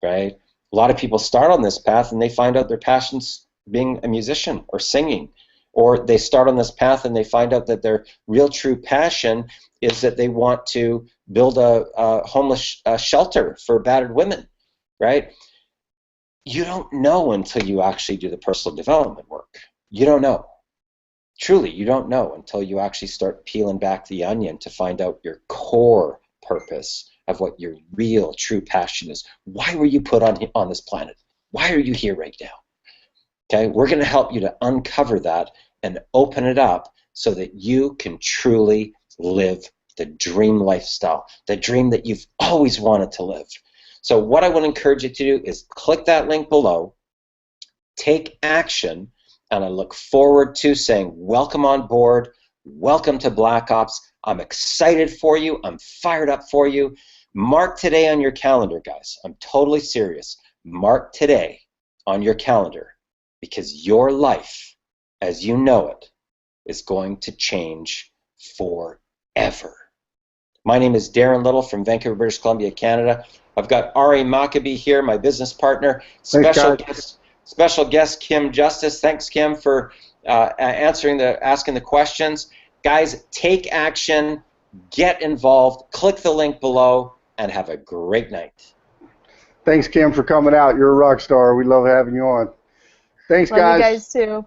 S1: right? A lot of people start on this path and they find out their passion's being a musician or singing, or they start on this path and they find out that their real true passion is that they want to build a homeless shelter for battered women, right? You don't know until you actually do the personal development work. You don't know. Truly, you don't know until you actually start peeling back the onion to find out your core purpose of what your real true passion is. Why were you put on this planet? Why are you here right now? Okay, we're going to help you to uncover that and open it up so that you can truly live the dream lifestyle, the dream that you've always wanted to live. So what I want to encourage you to do is click that link below, take action, and I look forward to saying welcome on board, welcome to Black Ops. I'm excited for you. I'm fired up for you. Mark today on your calendar, guys. I'm totally serious. Mark today on your calendar, because your life, as you know it, is going to change forever. My name is Darren Little from Vancouver, British Columbia, Canada. I've got Ari Maccabi here, my business partner. Special guest Kim Justice. Thanks, Kim, for asking the questions. Guys, take action, get involved, click the link below, and have a great night.
S2: Thanks, Kim, for coming out. You're a rock star. We love having you on. Thanks,
S3: Love
S2: guys.
S3: you guys too.